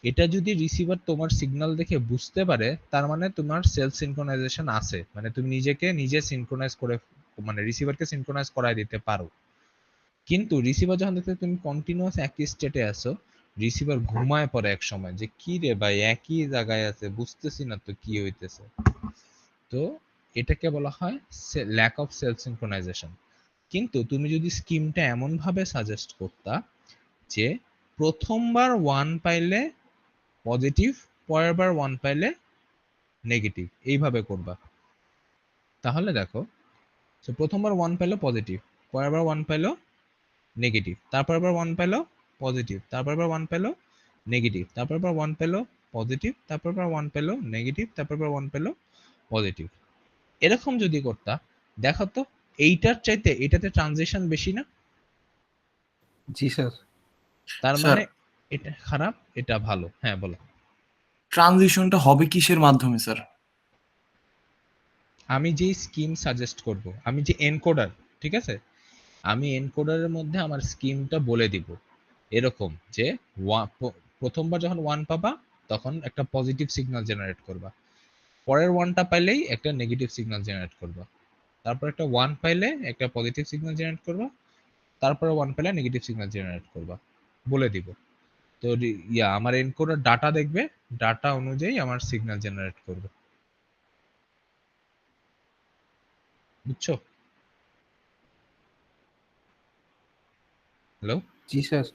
এটা যদি রিসিভার তোমার সিগন্যাল দেখে বুঝতে পারে, তার মানে তোমার সেলফ সিনক্রোনাইজেশন আছে, মানে তুমি নিজেকে নিজে সিনক্রোনাইজ করে, মানে রিসিভারকে সিনক্রোনাইজ করায় দিতে পারো। কিন্তু রিসিভার যখন দেখতে তুমি কন্টিনিউয়াস একই স্টেটে আছো, রিসিভার ঘুমায় পড়ে এক সময় যে কি রে ভাই একই জায়গায় আছে, বুঝতেছি না তো কি হইতেছে। তো এটাকে বলা হয় ল্যাক অফ সেলফ সিনক্রোনাইজেশন। কিন্তু তুমি যদি স্কিমটা এমন ভাবে সাজেস্ট করতা যে প্রথমবার 1 পাইলে পজিটিভ, পরের বার 1 পাইলে নেগেটিভ, এইভাবে করবা, তাহলে দেখো প্রথমবার 1 পাইলো পজিটিভ, পরের বার 1 পাইলো নেগেটিভ, তারপর আবার 1 পেলো পজিটিভ, তারপর আবার 1 পেলো নেগেটিভ, তারপর আবার 1 পেলো পজিটিভ, তারপর আবার 1 পেলো নেগেটিভ, তারপর আবার 1 পেলো পজিটিভ। এরকম যদি করতা, দেখো তো এইটার চাইতে এটাতে ট্রানজিশন বেশি না? জি স্যার। তার স্যার মানে এটা খারাপ, এটা ভালো। হ্যাঁ বলো। ট্রানজিশনটা হবে কিসের মাধ্যমে স্যার? আমি যে স্কিম সাজেস্ট করব, আমি যে এনকোডার, ঠিক আছে, আমি এনকোডারের মধ্যে আমার স্কিমটা বলে দিব এরকম যে প্রথমবার যখন 1 পাবা তখন একটা পজিটিভ সিগন্যাল জেনারেট করবা, পরের 1টা পাইলেই একটা নেগেটিভ সিগন্যাল জেনারেট করবা, তারপর একটা 1 পাইলে একটা পজিটিভ সিগন্যাল জেনারেট করবা, তারপরে 1 পেলে নেগেটিভ সিগন্যাল জেনারেট করবা, বলে দিব। তো আমার এনকোডার ডাটা দেখবে, ডাটা অনুযায়ী আমার সিগন্যাল জেনারেট করবে। বুঝছো? হ্যালো? জি স্যার।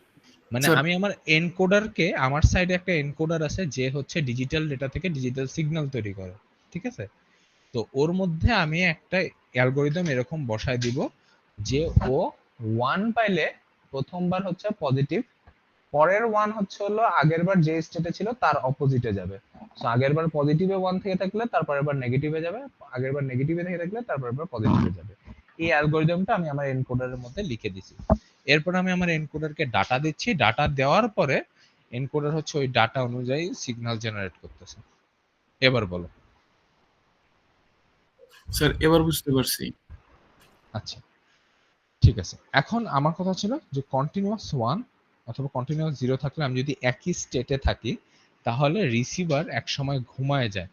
মানে স্যার আমি আমার এনকোডারকে, আমার সাইডে একটা এনকোডার আছে যে হচ্ছে ডিজিটাল ডেটা থেকে ডিজিটাল সিগন্যাল তৈরি করে, ঠিক আছে? তো ওর মধ্যে আমি একটা অ্যালগোরিদম এরকম বসায় দিব যে ও 1 পাইলে প্রথমবার হচ্ছে পজিটিভ, পরের 1 হচ্ছে হলো আগের বার যে স্টেটে ছিল তার অপোজিটে যাবে। সো আগের বার পজিটিভে 1 থেকে থাকলে তারপরের বার নেগেটিভে যাবে, আগের বার নেগেটিভে থেকে থাকলে তারপরের বার পজিটিভে যাবে। এই অ্যালগরিদমটা আমি আমার এনকোডারের মধ্যে লিখে দিছি। এরপর আমি আমার এনকোডারকে ডাটা দিচ্ছি, ডাটা দেওয়ার পরে এনকোডার হচ্ছে ওই ডাটা অনুযায়ী সিগন্যাল জেনারেট করতেছে। এবার বলো। স্যার এবার বুঝতে পারছি। আচ্ছা ঠিক আছে, এখন আমার কথা ছিল যে কন্টিনিউয়াস 1 অথবা কন্টিনিউয়াস 0 থাকলে আমি যদি একই স্টেটে থাকি তাহলে রিসিভার এক সময় ঘুমায় যায়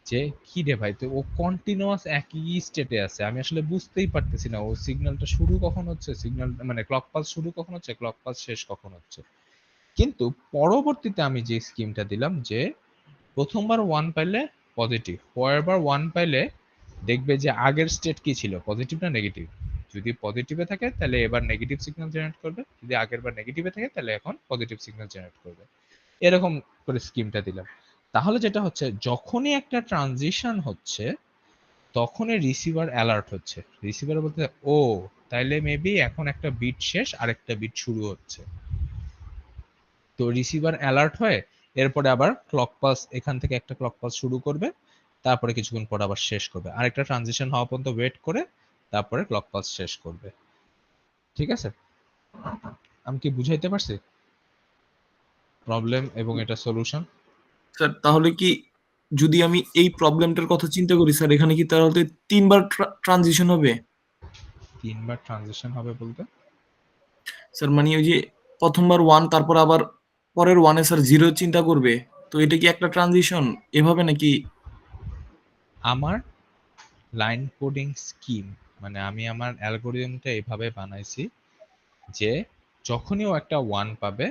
যে কি রে ভাই, তো ও কন্টিনিউয়াস একই স্টেটে আছে, আমি আসলে বুঝতেই পারতেছি না ও সিগন্যালটা শুরু কখন হচ্ছে, সিগন্যাল মানে ক্লক পালস শুরু কখন হচ্ছে, ক্লক পালস শেষ কখন হচ্ছে। কিন্তু পরবর্তীতে আমি যে স্কিমটা দিলাম যে প্রথমবার 1 পাইলে পজিটিভ, পরের বার 1 পাইলে দেখবে যে আগের স্টেট কি ছিল, পজিটিভ না নেগেটিভ। যদি পজিটিভে থাকে তাহলে এবার নেগেটিভ সিগন্যাল জেনারেট করবে, যদি আগের বার নেগেটিভে থাকে তাহলে এখন পজিটিভ সিগন্যাল জেনারেট করবে। এরকম করে স্কিমটা দিলাম। তাহলে যেটা হচ্ছে যখনই একটা ট্রানজিশন হচ্ছে তখনই রিসিভার অ্যালার্ট হচ্ছে, রিসিভার বলতে ও তাইলে মেবি এখন একটা বিট শেষ আরেকটা বিট শুরু হচ্ছে। তো রিসিভার অ্যালার্ট হয়ে এরপরে আবার ক্লক পালস, এখান থেকে একটা ক্লক পালস শুরু করবে, তারপরে কিছুক্ষণ পর আবার শেষ করবে, আরেকটা ট্রানজিশন হওয়া পর্যন্ত ওয়েট করে তারপরে ক্লক পালস শেষ করবে। ঠিক আছে? আমি কি বুঝাইতে পারছি প্রবলেম এবং এটা সলিউশন? স্যার তাহলে কি যদি আমি এই প্রবলেমটার কথা চিন্তা করি স্যার, এখানে কি তাহলে 3বার ট্রানজিশন হবে? 3বার ট্রানজিশন হবে বলতে? স্যার মানে ওই যে প্রথমবার 1 তারপর আবার পরের 1 এ স্যার 0 চিন্তা করবে, তো এটা কি একটা ট্রানজিশন এভাবে নাকি? আমার লাইন কোডিং স্কিম মানে আমি আমার অ্যালগোরিদমটা এভাবে বানাইছি যে যখনই ও একটা 1 পাবে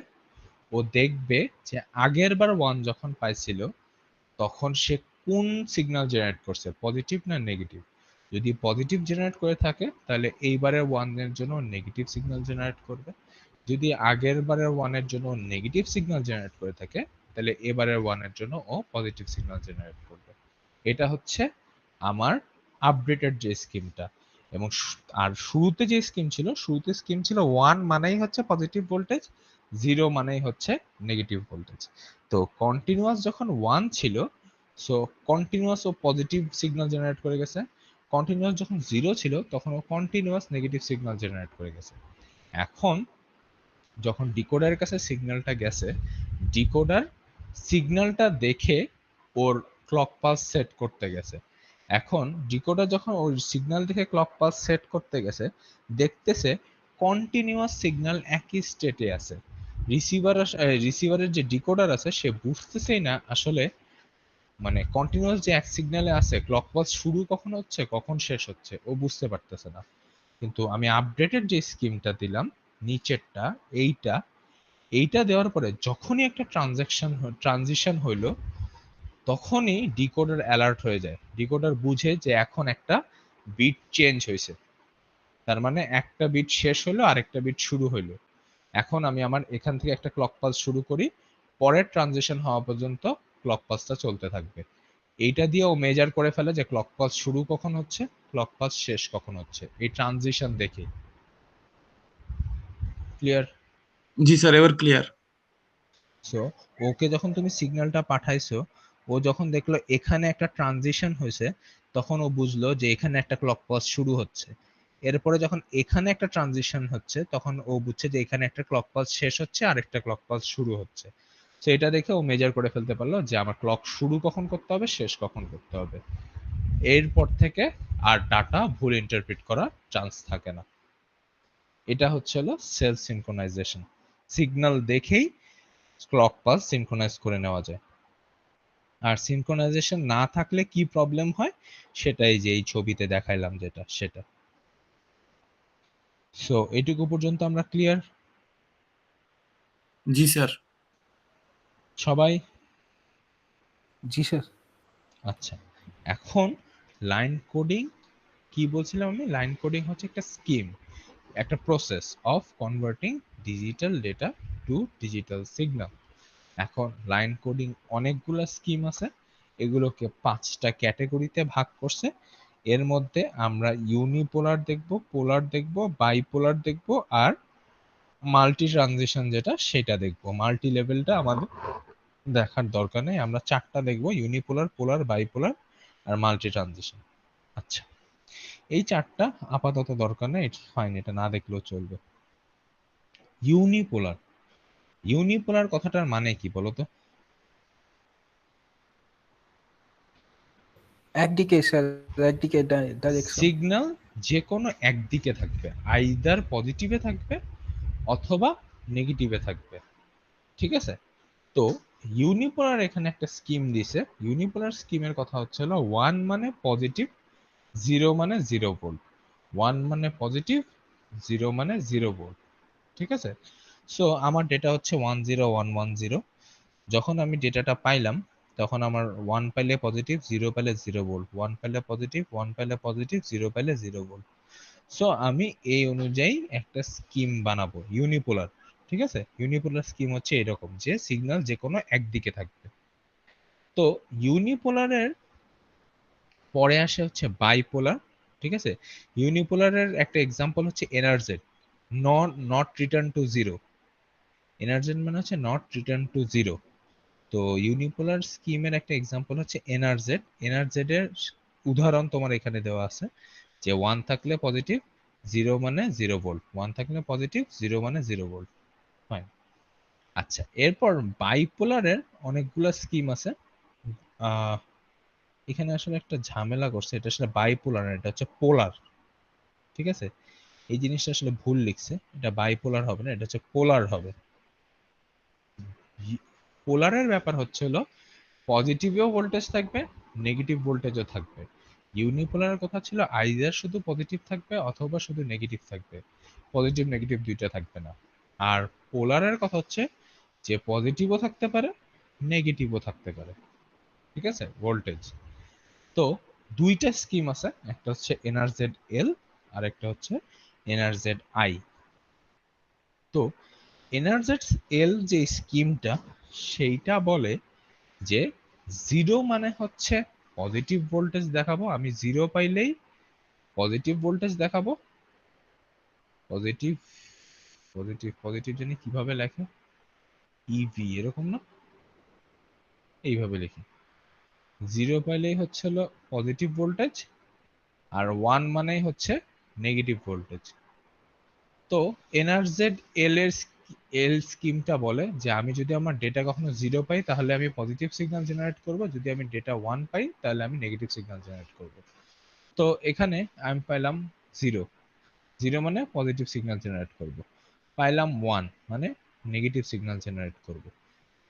ও দেখবে যে আগের বার 1 যখন পাইছিল তখন সে কোন সিগন্যাল জেনারেট করছে, পজিটিভ না নেগেটিভ। যদি পজিটিভ জেনারেট করে থাকে তাহলে এইবারের 1 এর জন্য নেগেটিভ সিগন্যাল জেনারেট করবে, যদি আগের বারের 1 এর জন্য নেগেটিভ সিগন্যাল জেনারেট করে থাকে তাহলে এবারের 1 এর জন্য ও পজিটিভ সিগন্যাল জেনারেট করবে। এটা হচ্ছে আমার আপডেটেড যে স্কিমটা। এবং আর শুরুতে যে স্কিম ছিল, শুরুতে স্কিম ছিল 1 মানেই হচ্ছে পজিটিভ ভোল্টেজ, 0 মানেই হচ্ছে নেগেটিভ ভোল্টেজ। তো কন্টিনিউয়াস যখন 1 ছিল সো কন্টিনিউয়াস ও পজিটিভ সিগন্যাল জেনারেট করে গেছে, কন্টিনিউয়াস যখন 0 ছিল তখন ও কন্টিনিউয়াস নেগেটিভ সিগন্যাল জেনারেট করে গেছে। এখন যখন ডিকোডারের কাছে সিগন্যালটা গেছে, ডিকোডার সিগন্যালটা দেখে ওর ক্লক পালস সেট করতে গেছে। এখন ডিকোডার যখন ওর সিগন্যাল দেখে ক্লক পালস সেট করতে গেছে দেখতেছে কন্টিনিউয়াস সিগন্যাল একই স্টেটে আছে। রিসিভারের যে ডিকোডার আছে সে বুঝতেছেই না আসলে মানে কন্টিনিউয়াস যে এক সিগন্যালে আছে ক্লক পালস শুরু কখন হচ্ছে কখন শেষ হচ্ছে ও বুঝতে পারতেছে না। কিন্তু আমি আপডেটেড যে স্কিমটা দিলাম নিচেরটা, এইটা দেওয়ার পরে যখনই একটা ট্রানজিশন হইলো তখনই ডিকোডার অ্যালার্ট হয়ে যায়, ডিকোডার বুঝে যে এখন একটা বিট চেঞ্জ হয়েছে, তার মানে একটা বিট শেষ হলো আরেকটা বিট শুরু হলো, এখন আমি আমার এখান থেকে একটা ক্লক পালস শুরু করি, পরের ট্রানজিশন হওয়া পর্যন্ত ক্লক পালসটা চলতে থাকবে। এইটা দিয়ে ও মেজার করে ফেলে যে ক্লক পালস শুরু কখন হচ্ছে, ক্লক পালস শেষ কখন হচ্ছে, এই ট্রানজিশন দেখে। ক্লিয়ার? জি স্যার, এবার ক্লিয়ার। সো ওকে যখন তুমি সিগন্যালটা পাঠাইছো, ও যখন দেখলো এখানে একটা ট্রানজিশন হয়েছে, তখন ও বুঝলো যে এখানে একটা ক্লক পালস শুরু হচ্ছে। এরপরে যখন এখানে একটা ট্রানজিশন হচ্ছে, তখন ও বুঝছে যে এখানে একটা ক্লক পালস শেষ হচ্ছে আর একটা ক্লক পালস শুরু হচ্ছে। তো এটা দেখে ও মেজার করে ফেলতে পারলো যে আমার ক্লক শুরু কখন করতে হবে, শেষ কখন করতে হবে। এরপর থেকে আর ডাটা ভুল ইন্টারপ্রিট করার চান্স থাকে না। এটা হচ্ছে হলো সেলফ সিনক্রোনাইজেশন। সিগন্যাল দেখেই ক্লক পালস সিনক্রোনাইজ করে নেওয়া যায়। আর সিনক্রোনাইজেশন না থাকলে কি প্রবলেম হয় সেটাই যে এই ছবিতে দেখাইলাম যেটা, সেটা। সো এইটুকু পর্যন্ত আমরা ক্লিয়ার জি স্যার। সবাই? জি স্যার। আচ্ছা, এখন লাইন কোডিং কি বলছিলাম আমি? লাইন কোডিং হচ্ছে একটা স্কিম, একটা process of converting digital data to digital signal. এখন লাইন কোডিং অনেকগুলো স্কিম আছে, এগুলোকে 5টা ক্যাটাগরিতে ভাগ করছে। এর মধ্যে আমরা ইউনিপোলার দেখব, পোলার দেখব, বাইপোলার দেখব, আর মাল্টি ট্রানজিশন যেটা সেটা দেখব। মাল্টি লেভেলটা আমাদের দেখার দরকার নেই, আমরা 4টা দেখব, ইউনিপোলার, পোলার, বাইপোলার আর মাল্টি ট্রানজিশন। আচ্ছা, এই 4টা আপাতত দরকার নেই, ইটস ফাইন, এটা না দেখলেও চলবে। ইউনিপোলার, ইউনিপোলার কথাটার মানে কি বলতো? একদিকে স্যার, একদিকে ডাইরেকশন। সিগন্যাল যে কোনো একদিকে থাকবে, আইদার পজিটিভে থাকবে অথবা নেগেটিভে থাকবে, ঠিক আছে? তো ইউনিপোলার এখানে একটা স্কিম দিছে। ইউনিপোলার স্কিমের কথা হচ্ছে হলো 1 মানে পজিটিভ, 0 মানে 0 ভোল্ট। 1 মানে পজিটিভ, 0 মানে 0 ভোল্ট, ঠিক আছে? সো আমার ডেটা হচ্ছে 10110। যখন আমি ডেটাটা পাইলাম, তখন আমার 1 পাইলে পজিটিভ, 0 পাইলে 0 ভোল্ট, 1 পাইলে পজিটিভ, 1 পাইলে পজিটিভ, 0 পাইলে 0 ভোল্ট। সো আমি এই অনুযায়ী একটা স্কিম বানাবো ইউনিপোলার, ঠিক আছে? ইউনিপোলার স্কিম হচ্ছে এরকম যে সিগন্যাল যে কোনো একদিকে থাকবে। তো ইউনিপোলারের পরে আসে হচ্ছে বাইপোলার, ঠিক আছে? ইউনিপোলারের একটা এক্সাম্পল হচ্ছে এনার্জেট, নট রিটার্ন টু জিরো। এনার্জেট মানে হচ্ছে নট রিটার্ন টু জিরো। তো ইউনিপোলার স্কিমের একটা এক্সাম্পল হচ্ছে এনারজেড। এনারজেডের উদাহরণ তোমার এখানে দেওয়া আছে যে 1 থাকলে পজিটিভ, 0 মানে 0 ভোল্ট, 1 থাকলে পজিটিভ, 0 মানে 0 ভোল্ট। ফাইন। আচ্ছা, এরপর বাইপোলারের অনেকগুলো স্কিম আছে। আহ এখানে আসলে একটা ঝামেলা করছে, এটা আসলে বাইপোলার না, এটা হচ্ছে পোলার, ঠিক আছে? এই জিনিসটা আসলে ভুল লিখছে, এটা বাইপোলার হবে না, এটা হচ্ছে পোলার হবে। পোলারের ব্যাপার হচ্ছে হলো পজিটিভেও ভোল্টেজ থাকবে, নেগেটিভ ভোল্টেজও থাকবে। ইউনিপোলারের কথা ছিল আইদার শুধু পজিটিভ থাকবে অথবা শুধু নেগেটিভ থাকবে, পজিটিভ নেগেটিভ দুইটা থাকবে না। আর পোলারের কথা হচ্ছে যে পজিটিভও থাকতে পারে, নেগেটিভও থাকতে পারে, ঠিক আছে, ভোল্টেজ। তো দুইটা স্কিম আছে, একটা হচ্ছে এনআরজেড এল আর একটা হচ্ছে এনআরজেড আই। তো এনআরজেড এল যে স্কিমটা, সেইটা বলে যে 0 মানে হচ্ছে পজিটিভ ভোল্টেজ দেখাবো, আমি 0 পাইলেই পজিটিভ ভোল্টেজ দেখাবো। পজিটিভ পজিটিভ পজিটিভ জানি কিভাবে লেখে, ইভি এরকম না, এইভাবে লিখি। 0 পাইলেই হচ্ছে হলো পজিটিভ ভোল্টেজ, আর 1 মানেই হচ্ছে নেগেটিভ ভোল্টেজ। তো এনআরজেড এল স্কিমটা বলে যে আমি যদি আমার ডেটা কখনো 0 পাই তাহলে আমি পজিটিভ সিগন্যাল জেনারেট করব, যদি আমি ডেটা 1 পাই তাহলে আমি নেগেটিভ সিগন্যাল জেনারেট করব। তো এখানে আমি পাইলাম 0, 0 মানে পজিটিভ সিগন্যাল জেনারেট করব। পাইলাম 1 মানে নেগেটিভ সিগন্যাল জেনারেট করব।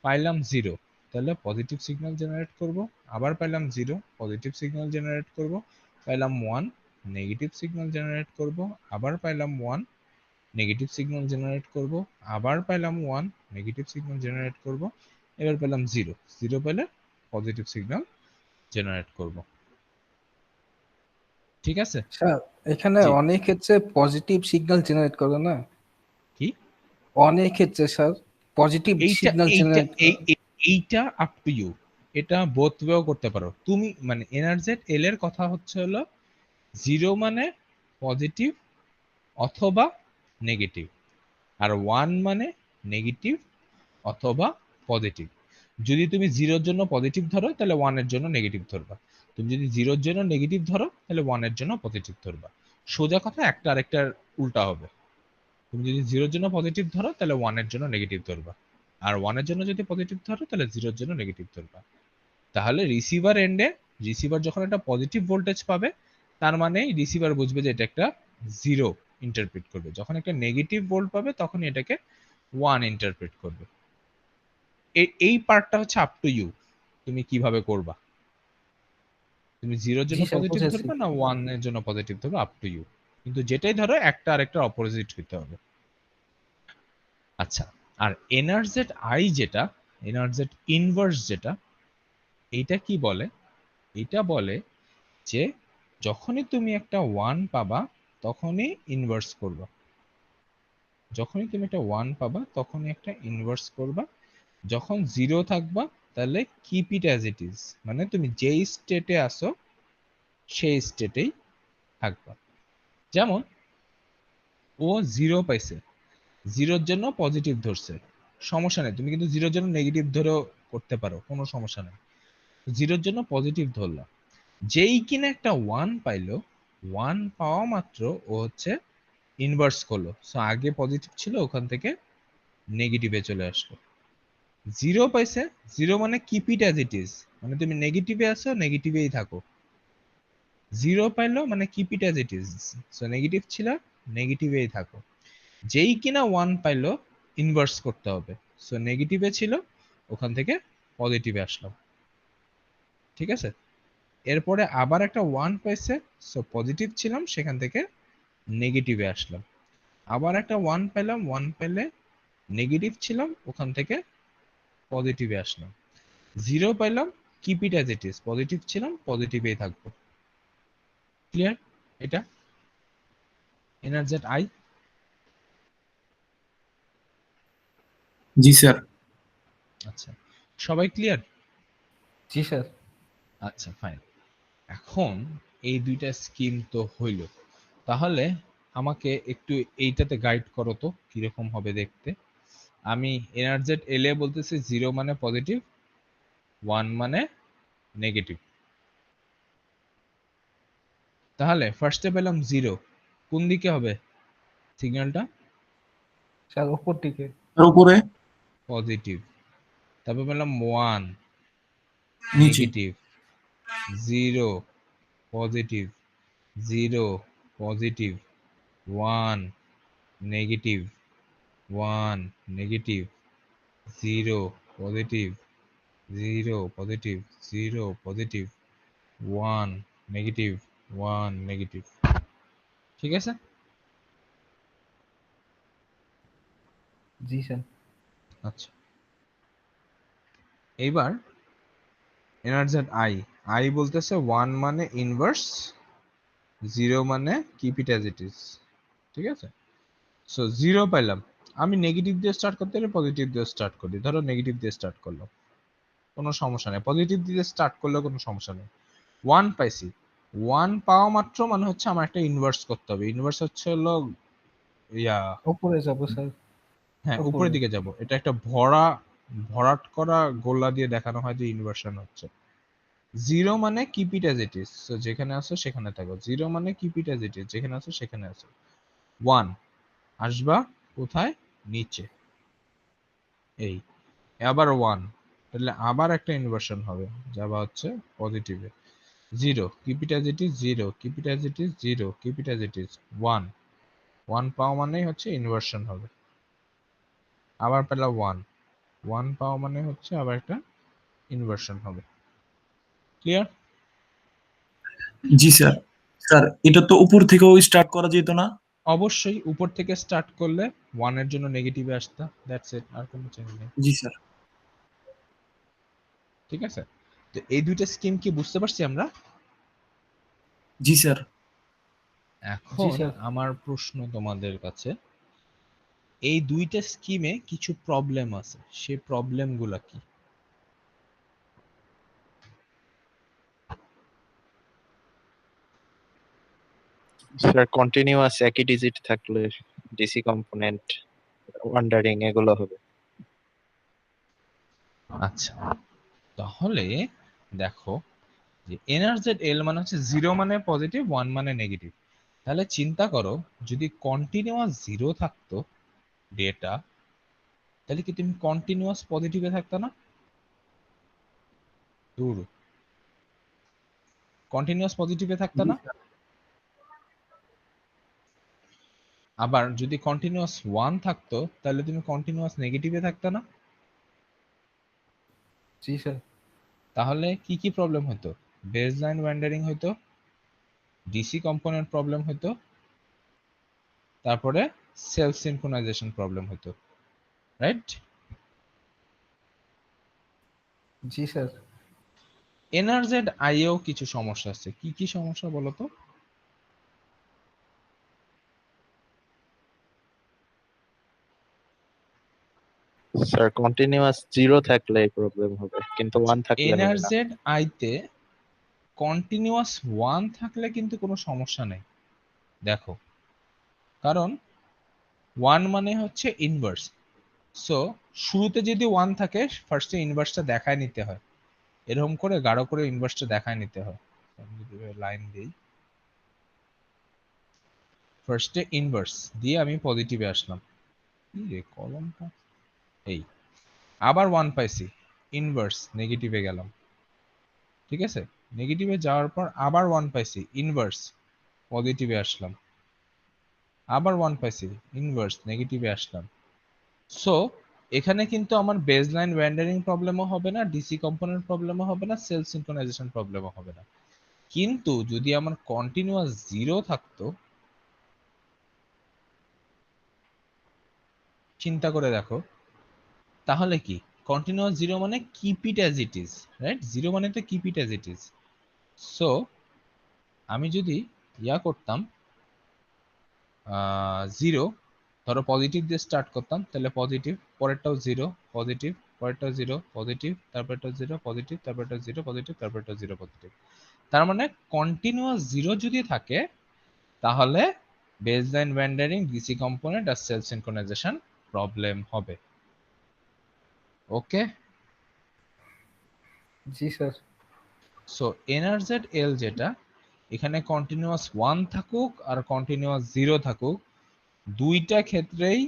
পাইলাম 0, তাহলে পজিটিভ সিগন্যাল জেনারেট করব। আবার পাইলাম 0, পজিটিভ সিগন্যাল জেনারেট করব। পাইলাম 1, নেগেটিভ সিগন্যাল জেনারেট করব। আবার পাইলাম 1, নেগেটিভ সিগন্যাল জেনারেট করব। আবার পাইলাম 1, নেগেটিভ সিগন্যাল জেনারেট করব। এবার পেলাম 0, 0 পেলে পজিটিভ সিগন্যাল জেনারেট করব। ঠিক আছে? স্যার এখানে জি। অনেক ক্ষেত্রে পজিটিভ সিগন্যাল জেনারেট করে না, কি? অনেক ক্ষেত্রে স্যার পজিটিভ এইটা সিগন্যাল এইটা জেনারেট করে। এইটা আপ টু ইউ। এটা বোথ ওয়েও করতে পারো তুমি, মানে এনার্জেট এল এর কথা হচ্ছে হলো 0 মানে পজিটিভ অথবা নেগেটিভ, আর 1 মানে নেগেটিভ অথবা পজিটিভ। যদি তুমি 0 জন্য পজিটিভ ধরো তাহলে 1 এর জন্য নেগেটিভ ধরবা, তুমি যদি 0 জন্য নেগেটিভ ধরো তাহলে 1 এর জন্য পজিটিভ ধরবা। সোজা কথা একটা আরেকটার উল্টা হবে। তুমি যদি 0 জন্য পজিটিভ ধরো তাহলে 1 এর জন্য নেগেটিভ ধরবা, আর 1 এর জন্য যদি পজিটিভ ধরো তাহলে 0 এর জন্য নেগেটিভ ধরবা। তাহলে রিসিভার এন্ডে রিসিভার যখন একটা পজিটিভ ভোল্টেজ পাবে তার মানে রিসিভার বুঝবে যে এটা একটা 0 ইন্টারপ্রেট করবে, যখন একটা নেগেটিভ ভোল্ট পাবে তখন এটাকে 1 ইন্টারপ্রেট করবে। এই পার্টটা হচ্ছে আপ টু ইউ, তুমি কিভাবে করবা। তুমি 0 এর জন্য জি স্যার, পজিটিভ বুঝেছি। ধরবে না 1 এর জন্য পজিটিভ ধরবে, আপ টু ইউ। কিন্তু যেটাই ধরো একটা আরেকটার অপোজিট হইতে হবে। আচ্ছা, আর এনার্জেট আই যেটা, এনার্জেট ইনভার্স যেটা, এইটা কি বলে? এটা বলে যে যখনই তুমি একটা 1 পাবা তখনই ইনভার্স করবা, যখনই তুমি একটা 1 পাবা তখনই একটা ইনভার্স করবা, যখন 0 থাকবা তাহলে keep it as it is, মানে তুমি যেই স্টেটে আসো সেই স্টেটেই থাকবা। যেমন ও 0 পাইছে, 0 জন্য পজিটিভ ধরছে, সমস্যা নেই, তুমি কিন্তু 0 জন্য নেগেটিভ ধরেও করতে পারো, কোনো সমস্যা নেই। 0 জন্য পজিটিভ ধরলাম, যেই কিনা একটা 1 পাইলো, 1 পাওয়া মাত্র ও হচ্ছে ইনভার্স করলো। সো আগে পজিটিভ ছিল ওখান থেকে নেগেটিভে চলে আসলো। 0 পাইছে, 0 মানে keep it as it is, মানে তুমি নেগেটিভে আসো নেগেটিভেই থাকো। 0 পাইলো মানে keep it as it is, so negative ছিল নেগেটিভেই থাকো। যেই কিনা 1 পাইলো ইনভার্স করতে হবে, সো নেগেটিভে ছিল ওখান থেকে পজিটিভে আসলাম। ঠিক আছে? এরপরে আবার একটা 1 পাইছে, সো পজিটিভ ছিলাম সেখান থেকে নেগেটিভে আসলাম। আবার একটা 1 পেলাম, 1 পেলে নেগেটিভ ছিলাম ওখান থেকে পজিটিভে আসলাম। 0 পাইলাম, keep it as it is, positive ছিলাম পজিটিভেই থাকবো। ক্লিয়ার এটা? এনার্জেট আই। G sir. আচ্ছা, সবাই ক্লিয়ার? জি স্যার। আচ্ছা ফাইন। এখন এই দুইটা স্কিম তো হইল, তাহলে আমাকে একটু এইটাতে গাইড করো তো কিরকম হবে দেখতে। আমি এনার্জেট এলে বলতেছি 0 মানে পজিটিভ, 1 মানে নেগেটিভ। তাহলে ফার্স্টে পেলাম 0, কোন দিকে হবে সিগন্যালটা? স্যার উপর দিকে। তার উপরে পজিটিভ। তারপর পেলাম 1 নিচে। Negative, 0 positive, 0 positive, 1 negative, 1 negative, 0 positive, 0 positive, 0 positive, 1 negative, 1 negative. ঠিক আছে? জি স্যার। আচ্ছা, এইবার এনার্জেট আই, আই বলতেছে 1 মানে ইনভার্স, 0 মানে keep it as it is. ঠিক আছে? সো 0 পাইলাম, আমি নেগেটিভ দিয়ে স্টার্ট করতে গেলে পজিটিভ দিয়ে স্টার্ট করি, ধরো নেগেটিভ দিয়ে স্টার্ট করলাম, কোনো সমস্যা নেই, পজিটিভ দিয়ে স্টার্ট করলেও কোনো সমস্যা নেই। 1 পাইছি, 1 পাওয়া মাত্র মানে হচ্ছে আমার একটা ইনভার্স করতে হবে। ইনভার্স হচ্ছে হলো ইয়া, উপরে যাবো স্যার। হ্যাঁ উপরে। উপরের দিকে যাব। এটা একটা ভরাট করা গোলা দিয়ে দেখানো হয় যে ইনভার্সন হচ্ছে। 0 মানে keep it as it is, so যেখানে আছো সেখানে থাকো। 0 মানে keep it as it is, যেখানে আছো সেখানে আছো। 1 আসবা কোথায়? নিচে, এই। আবার 1, তাহলে আবার একটা ইনভার্সন হবে, যাবা হচ্ছে পজিটিভে। 0 keep it as it is, 0 keep it as it is, 0 keep it as it is, 1 1 পাওয়া মানেই হচ্ছে ইনভার্সন হবে। আবার পেলা 1 1 পাওয়া মানে হচ্ছে আবার একটা ইনভার্সন হবে। ক্লিয়ার? জি স্যার। স্যার এটা তো উপর থেকেও স্টার্ট করা যেত না? অবশ্যই উপর থেকে স্টার্ট করলে 1 এর জন্য নেগেটিভে আসতা, দ্যাটস ইট, আর কোনো চেঞ্জ নেই। জি স্যার। ঠিক আছে? তো এই দুইটা স্কিম কি বুঝতে পারছি আমরা? জি স্যার। এখন স্যার। আমার প্রশ্ন তোমাদের কাছে, এই দুইটা স্কিমে কিছু প্রবলেম আছে, সেই প্রবলেমগুলো কি? স্যার কন্টিনিউয়াস একই ডিজিট থাকলে ডিসি কম্পোনেন্ট ওয়ান্ডারিং এগুলো হবে। আচ্ছা, তাহলে দেখো যে এনআরজেড এল মানে হচ্ছে 0 মানে পজিটিভ, 1 মানে নেগেটিভ। তাহলে চিন্তা করো যদি কন্টিনিউয়াস 0 থাকতো ডেটা, তাহলে কি তুমি কন্টিনিউয়াস পজিটিভে থাকতো না? দূর, কন্টিনিউয়াস পজিটিভে থাকতো না? আবার যদি কন্টিনিউয়াস 1 থাকতো তাহলে তুমি কন্টিনিউয়াস নেগেটিভে থাকতো না? জি স্যার। তাহলে কি কি প্রবলেম হতো? বেসলাইন ওয়ান্ডারিং হতো, ডিসি কম্পোনেন্ট প্রবলেম হতো, তারপরে সেলফ সিনক্রোনাইজেশন প্রবলেম হতো, রাইট? জি স্যার। এনআরজেড আইও কিছু সমস্যা আছে, কি কি সমস্যা বলো তো? স্যার কন্টিনিউয়াস 0 থাকলে এই প্রবলেম হবে, কিন্তু 1 থাকলে হবে না। এনআরজেড আইতে কন্টিনিউয়াস 1 থাকলে কিন্তু কোনো সমস্যা নেই, দেখো, কারণ 1 মানে হচ্ছে ইনভার্স। সো শুরুতে যদি 1 থাকে ফার্স্টে ইনভার্সটা দেখায় নিতে হয়, এরকম করে গাঢ় করে ইনভার্সটা দেখায় নিতে হয়। আমি যদি লাইন দিই, ফার্স্টে ইনভার্স দিয়ে আমি পজিটিভে আসলাম, কি রে কলমটা, এই আবার 1 পাইছি, ইনভার্স নেগেটিভে গেলাম, ঠিক আছে? নেগেটিভে যাওয়ার পর আবার 1 পাইছি, ইনভার্স পজিটিভে আসলাম, আবার 1 পাইছি, ইনভার্স নেগেটিভে আসলাম। সো এখানে কিন্তু আমার বেসলাইন ওয়ান্ডারিং প্রবলেমও হবে না, ডিসি কম্পোনেন্ট প্রবলেমও হবে না, সেলফ সিনক্রোনাইজেশন প্রবলেমও হবে না। কিন্তু যদি আমার কন্টিনিউয়াস 0 থাকতো, চিন্তা করে দেখো, তাহলে কি কন্টিনিউয়াস 0 মানে keep it as it is, right? 0 মানে তো keep it as it is. So আমি যদি ইয়া করতাম 0, ধরো পজিটিভ দিয়ে স্টার্ট করতাম, তাহলে পজিটিভ, পরেরটাও 0 পজিটিভ, পরেরটাও 0 পজিটিভ, তারপরটাও 0 পজিটিভ, তারপরটাও 0 পজিটিভ, তারপরটাও 0 পজিটিভ। তার মানে কন্টিনিউয়াস 0 যদি থাকে তাহলে বেসলাইন ওয়ান্ডারিং, ডিসি কম্পোনেন্ট আর সেলফ সিনক্রোনাইজেশন প্রবলেম হবে। ওকে? জি স্যার। সো এনআরজেড এল যেটা, এখানে কন্টিনিউয়াস 1 থাকুক আর কন্টিনিউয়াস 0 থাকুক, দুইটা ক্ষেত্রেই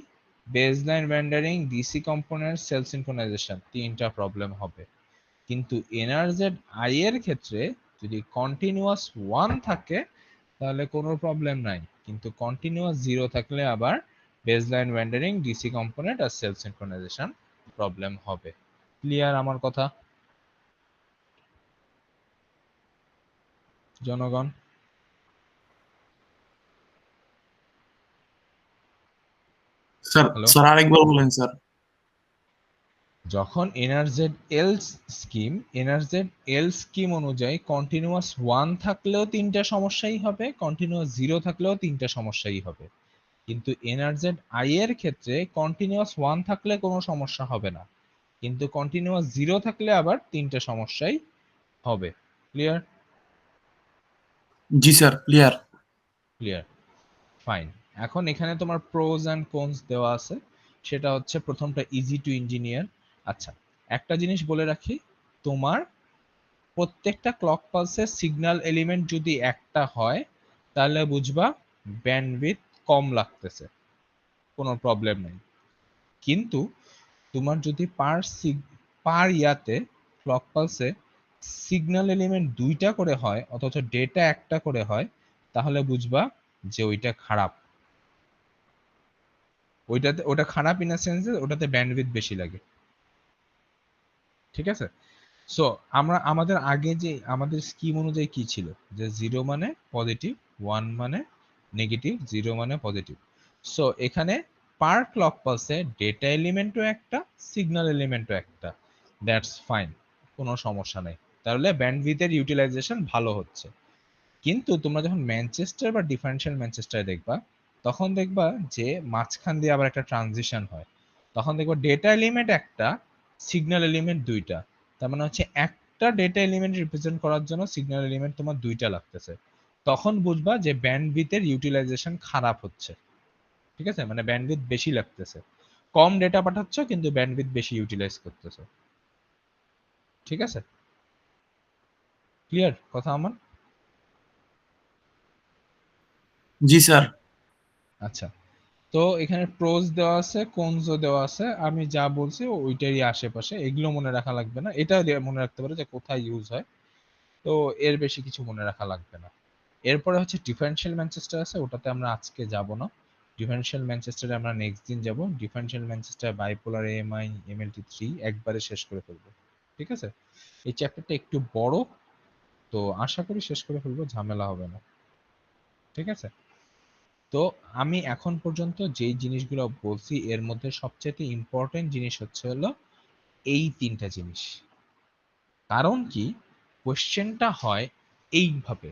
baseline wandering, DC component, self synchronisation তিনটা প্রবলেম হবে। কিন্তু এনআরজেড আই এর ক্ষেত্রে যদি কন্টিনিউয়াস 1 থাকে তাহলে কোনো প্রবলেম নাই, কিন্তু কন্টিনিউয়াস 0 থাকলে আবার বেসলাইন ওয়ান্ডারিং, ডিসি কম্পোনেন্ট আর সেলফ সিনক্রোনাইজেশন প্রবলেম হবে। ক্লিয়ার আমার কথা জনগণ? স্যার হ্যালো, স্যার আরেকবার বলেন স্যার। যখন এনআরজেড এল স্কিম অনুযায়ী কন্টিনিউয়াস 1 থাকলেও তিনটা সমস্যাই হবে, কন্টিনিউয়াস 0 থাকলেও তিনটা সমস্যাই হবে। কিন্তু এনআরজেড আই এর ক্ষেত্রে কন্টিনিউয়াস 1 থাকলে কোনো সমস্যা হবে না, কিন্তু কন্টিনিউয়াস 0 থাকলে আবার তিনটা সমস্যাই হবে। ক্লিয়ার? জি স্যার, ক্লিয়ার। Clear, fine. এখন এখানে তোমার প্রোজ অ্যান্ড কোনস দেওয়া আছে, সেটা হচ্ছে প্রথমটা ইজি টু ইঞ্জিনিয়ার। আচ্ছা, একটা জিনিস বলে রাখি, তোমার প্রত্যেকটা ক্লক পালসের সিগন্যাল এলিমেন্ট যদি একটা হয় তাহলে বুঝবা ব্যান্ডউইথ কম লাগতেছে, কোনো প্রবলেম নেই। কিন্তু তোমার যদি পার ইয়াতে ক্লক পালসে সিগন্যাল এলিমেন্ট দুইটা করে হয় অথচ ডেটা একটা করে হয়, তাহলে বুঝবা যে ওইটা খারাপ। ওটা খারাপ ইন সেন্সে ওটাতে ব্যান্ডউইথ বেশি লাগে, ঠিক আছে? সো আমরা আমাদের আগে যে আমাদের স্কিম অনুযায়ী কি ছিল, যে 0 মানে পজিটিভ, 1 মানে নেগেটিভ, 0 মানে পজিটিভ। সো এখানে পার ক্লক পালসে ডেটা এলিমেন্টও একটা, সিগন্যাল এলিমেন্টও একটা, দ্যাটস ফাইন, কোনো সমস্যা নেই। তাহলে ব্যান্ডউইথের ইউটিলাইজেশন ভালো হচ্ছে। কিন্তু তোমরা যখন ম্যানচেস্টার বা ডিফারেনশিয়াল ম্যানচেস্টারে দেখবা, তখন দেখবা যে মাঝখান দিয়ে আবার একটা ট্রানজিশন হয়। তখন দেখবা ডেটা এলিমেন্ট একটা, সিগন্যাল এলিমেন্ট দুইটা। তার মানে হচ্ছে একটা ডেটা এলিমেন্ট রিপ্রেজেন্ট করার জন্য সিগন্যাল এলিমেন্ট তোমার দুইটা লাগতেছে। তখন বুঝবা যে ব্যান্ডউইথের ইউটিলাইজেশন খারাপ হচ্ছে। ঠিক আছে, মানে ব্যান্ডউইথ বেশি লাগতেছে, কম ডেটা পাঠাচ্ছ কিন্তু ব্যান্ডউইথ বেশি ইউটিলাইজ করতেছো। ঠিক আছে, ক্লিয়ার কথা আমার? জি স্যার। আচ্ছা, তো এখানে প্রোজ দেওয়া আছে, কোনজও দেওয়া আছে। আমি যা বলছি ওইটারই আশেপাশে, এগুলো মনে রাখা লাগবে না। এটা মনে রাখতে পারো যে কোথায় ইউজ হয়, তো এর বেশি কিছু মনে রাখা লাগবে না। এরপরে হচ্ছে ডিফারেনশিয়াল ম্যানচেস্টার আছে, ওটাতে আমরা আজকে যাব না। ডিফারেনশিয়াল ম্যানচেস্টারে আমরা নেক্সট দিন যাব। ডিফারেনশিয়াল ম্যানচেস্টার, বাইপোলার এএমআই, এমএলটি3 একবারে শেষ করে ফেলবো। ঠিক আছে, এই চ্যাপ্টারটা একটু বড়, তো আশা করি শেষ করে ফেলবো, ঝামেলা হবে না। ঠিক আছে, তো আমি এখন পর্যন্ত যেই জিনিসগুলো বলছি এর মধ্যে সবচেয়ে ইম্পর্টেন্ট জিনিস হচ্ছে হলো এই তিনটা জিনিস। কারণ কি, কোশ্চেনটা হয় এইভাবে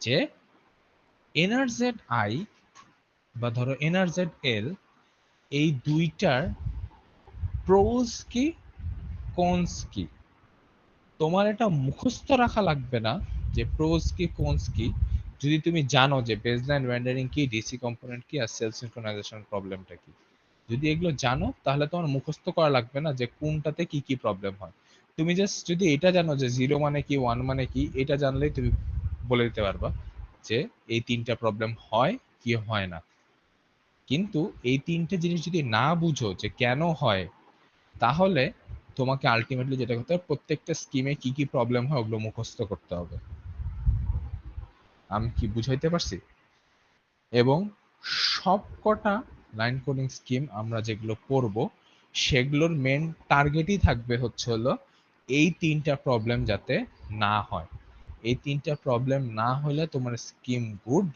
যে এনআরজেড আই বা ধরো এনআরজেড এল, এই দুইটার প্রোজ কি কনস কি। তোমার এটা মুখস্থ রাখা লাগবে না যে প্রোজ কি কনস কি, যদি তুমি জানো যে বেসলাইন রেন্ডারিং কি, ডিসি কম্পোনেন্ট কি, আর সেলফ সিনক্রোনাইজেশন প্রবলেমটা কি। যদি এগুলো জানো তাহলে তোমার মুখস্থ করা লাগবে না যে কোনটাতে কি কি প্রবলেম হয়। তুমি জাস্ট যদি এটা জানো যে 0 মানে কি, 1 মানে কি, এটা জানলেই তুমি বলে দিতে পারবা যে এই তিনটা প্রবলেম হয় কি হয় না। কিন্তু এই তিনটে জিনিস যদি না বুঝো যে কেন হয়, তাহলে তোমাকে আলটিমেটলি যেটা করতে হবে, প্রত্যেকটা স্কিমে কি কি প্রবলেম হয় ওগুলো মুখস্থ করতে হবে। আমি কি বুঝাইতে পারছি? এবং সবকটা লাইন কোডিং স্কিম আমরা যেগুলো পড়বো সেগুলোর মেন টার্গেটই থাকবে হচ্ছে হলো এই তিনটা প্রবলেম যাতে না হয়। এই তিনটা প্রবলেম না হলে তোমার স্কিম গুড,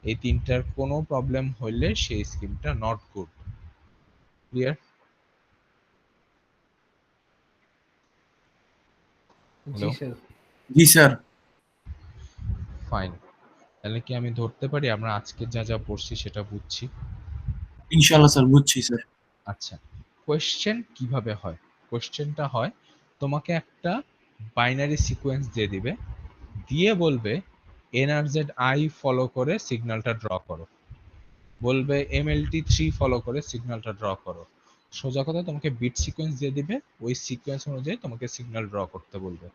এই তিনটার কোনো প্রবলেম হইলে সেই স্কিমটা not good. Clear? G hello, sir. G sir. Fine. তাহলে কি আমি ধরতে পারি আমরা আজকে যা যা পড়ছি সেটা বুঝছি? ইনশাআল্লাহ স্যার, বুঝছি স্যার। আচ্ছা, কোয়েশ্চেন কিভাবে হয়? কোয়েশ্চেনটা হয় তোমাকে একটা বাইনারি সিকোয়েন্স দিয়ে দিবে, দিয়ে বলবে এনআরজেড আই ফলো করে সিগন্যালটা ড্র করো, বলবে এমএলটি3 ফলো করে সিগন্যালটা ড্র করো। সোজা কথা তোমাকে বিট সিকোয়েন্স দিয়ে দিবে, ওই সিকোয়েন্স অনুযায়ী তোমাকে সিগন্যাল ড্র করতে বলবে।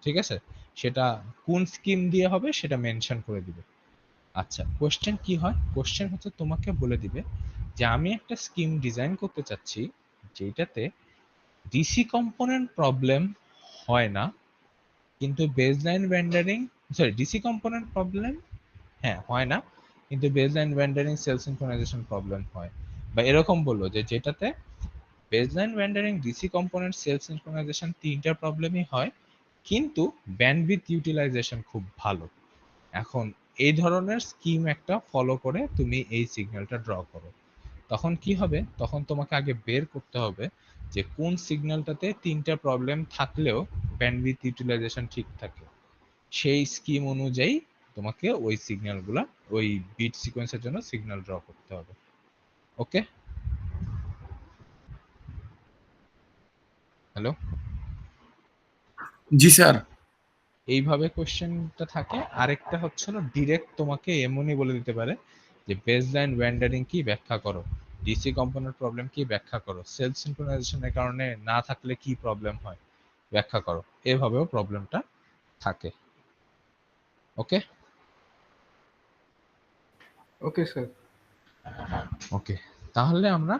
ঠিক আছে, সেটা কোন স্কিম দিয়ে হবে সেটা মেনশন করে দিবে। আচ্ছা, কোশ্চেন কি হয়? কোশ্চেন হচ্ছে তোমাকে বলে দিবে যে আমি একটা স্কিম ডিজাইন করতে চাচ্ছি যেটাতে ডিসি কম্পোনেন্ট প্রবলেম হয় না, কিন্তু baseline rendering, sorry DC component problem হ্যাঁ হয় না, কিন্তু baseline rendering self synchronisation problem হয়। বা এরকম বললো যে যেটাতে baseline rendering, DC component, self synchronisation তিনটা প্রবলেমই হয়, কিন্তু ব্যান্ডউইথ ইউটিলাইজেশন খুব ভালো। এখন এই ধরনের স্কিম একটা ফলো করে তুমি এই সিগন্যালটা ড্র করো। তখন কি হবে, তখন তোমাকে আগে বের করতে হবে যে কোন সিগন্যালটাতে তিনটা প্রবলেম থাকলেও ব্যান্ডউইথ ইউটিলাইজেশন ঠিক থাকে। সেই স্কিম অনুযায়ী তোমাকে ওই সিগন্যালগুলা, ওই বিট সিকোয়েন্সের জন্য সিগন্যাল ড্র করতে হবে। ওকে, হ্যালো। জি স্যার। এইভাবে কোশ্চেনটা থাকে। আরেকটা হচ্ছে না, ডিরেক্ট তোমাকে এমনই বলে দিতে পারে যে বেসলাইন রেন্ডারিং কি ব্যাখ্যা করো, ডিসি কম্পোনেন্ট প্রবলেম কি ব্যাখ্যা করো, সেলফ সিনক্রোনাইজেশনের কারণে না থাকলে কি প্রবলেম হয় ব্যাখ্যা করো। এভাবেও প্রবলেমটা থাকে। ওকে ওকে স্যার। ওকে, তাহলে আমরা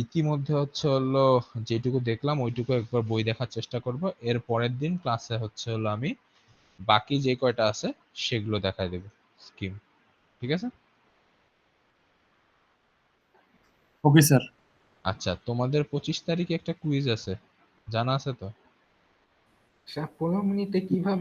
ইতিমধ্যে হচ্ছে হলো যেটুকু দেখলাম ওইটুকু একবার বই দেখার চেষ্টা করব। এর পরের দিন ক্লাসে হচ্ছে হলো আমি বাকি যে কয়টা আছে সেগুলো দেখাই দেব স্কিম। ঠিক আছে? Okay sir. আচ্ছা, তোমাদের 25 তারিখে একটা কুইজ আছে, জানা আছে তো? স্যার 15 মিনিটে কিভাবে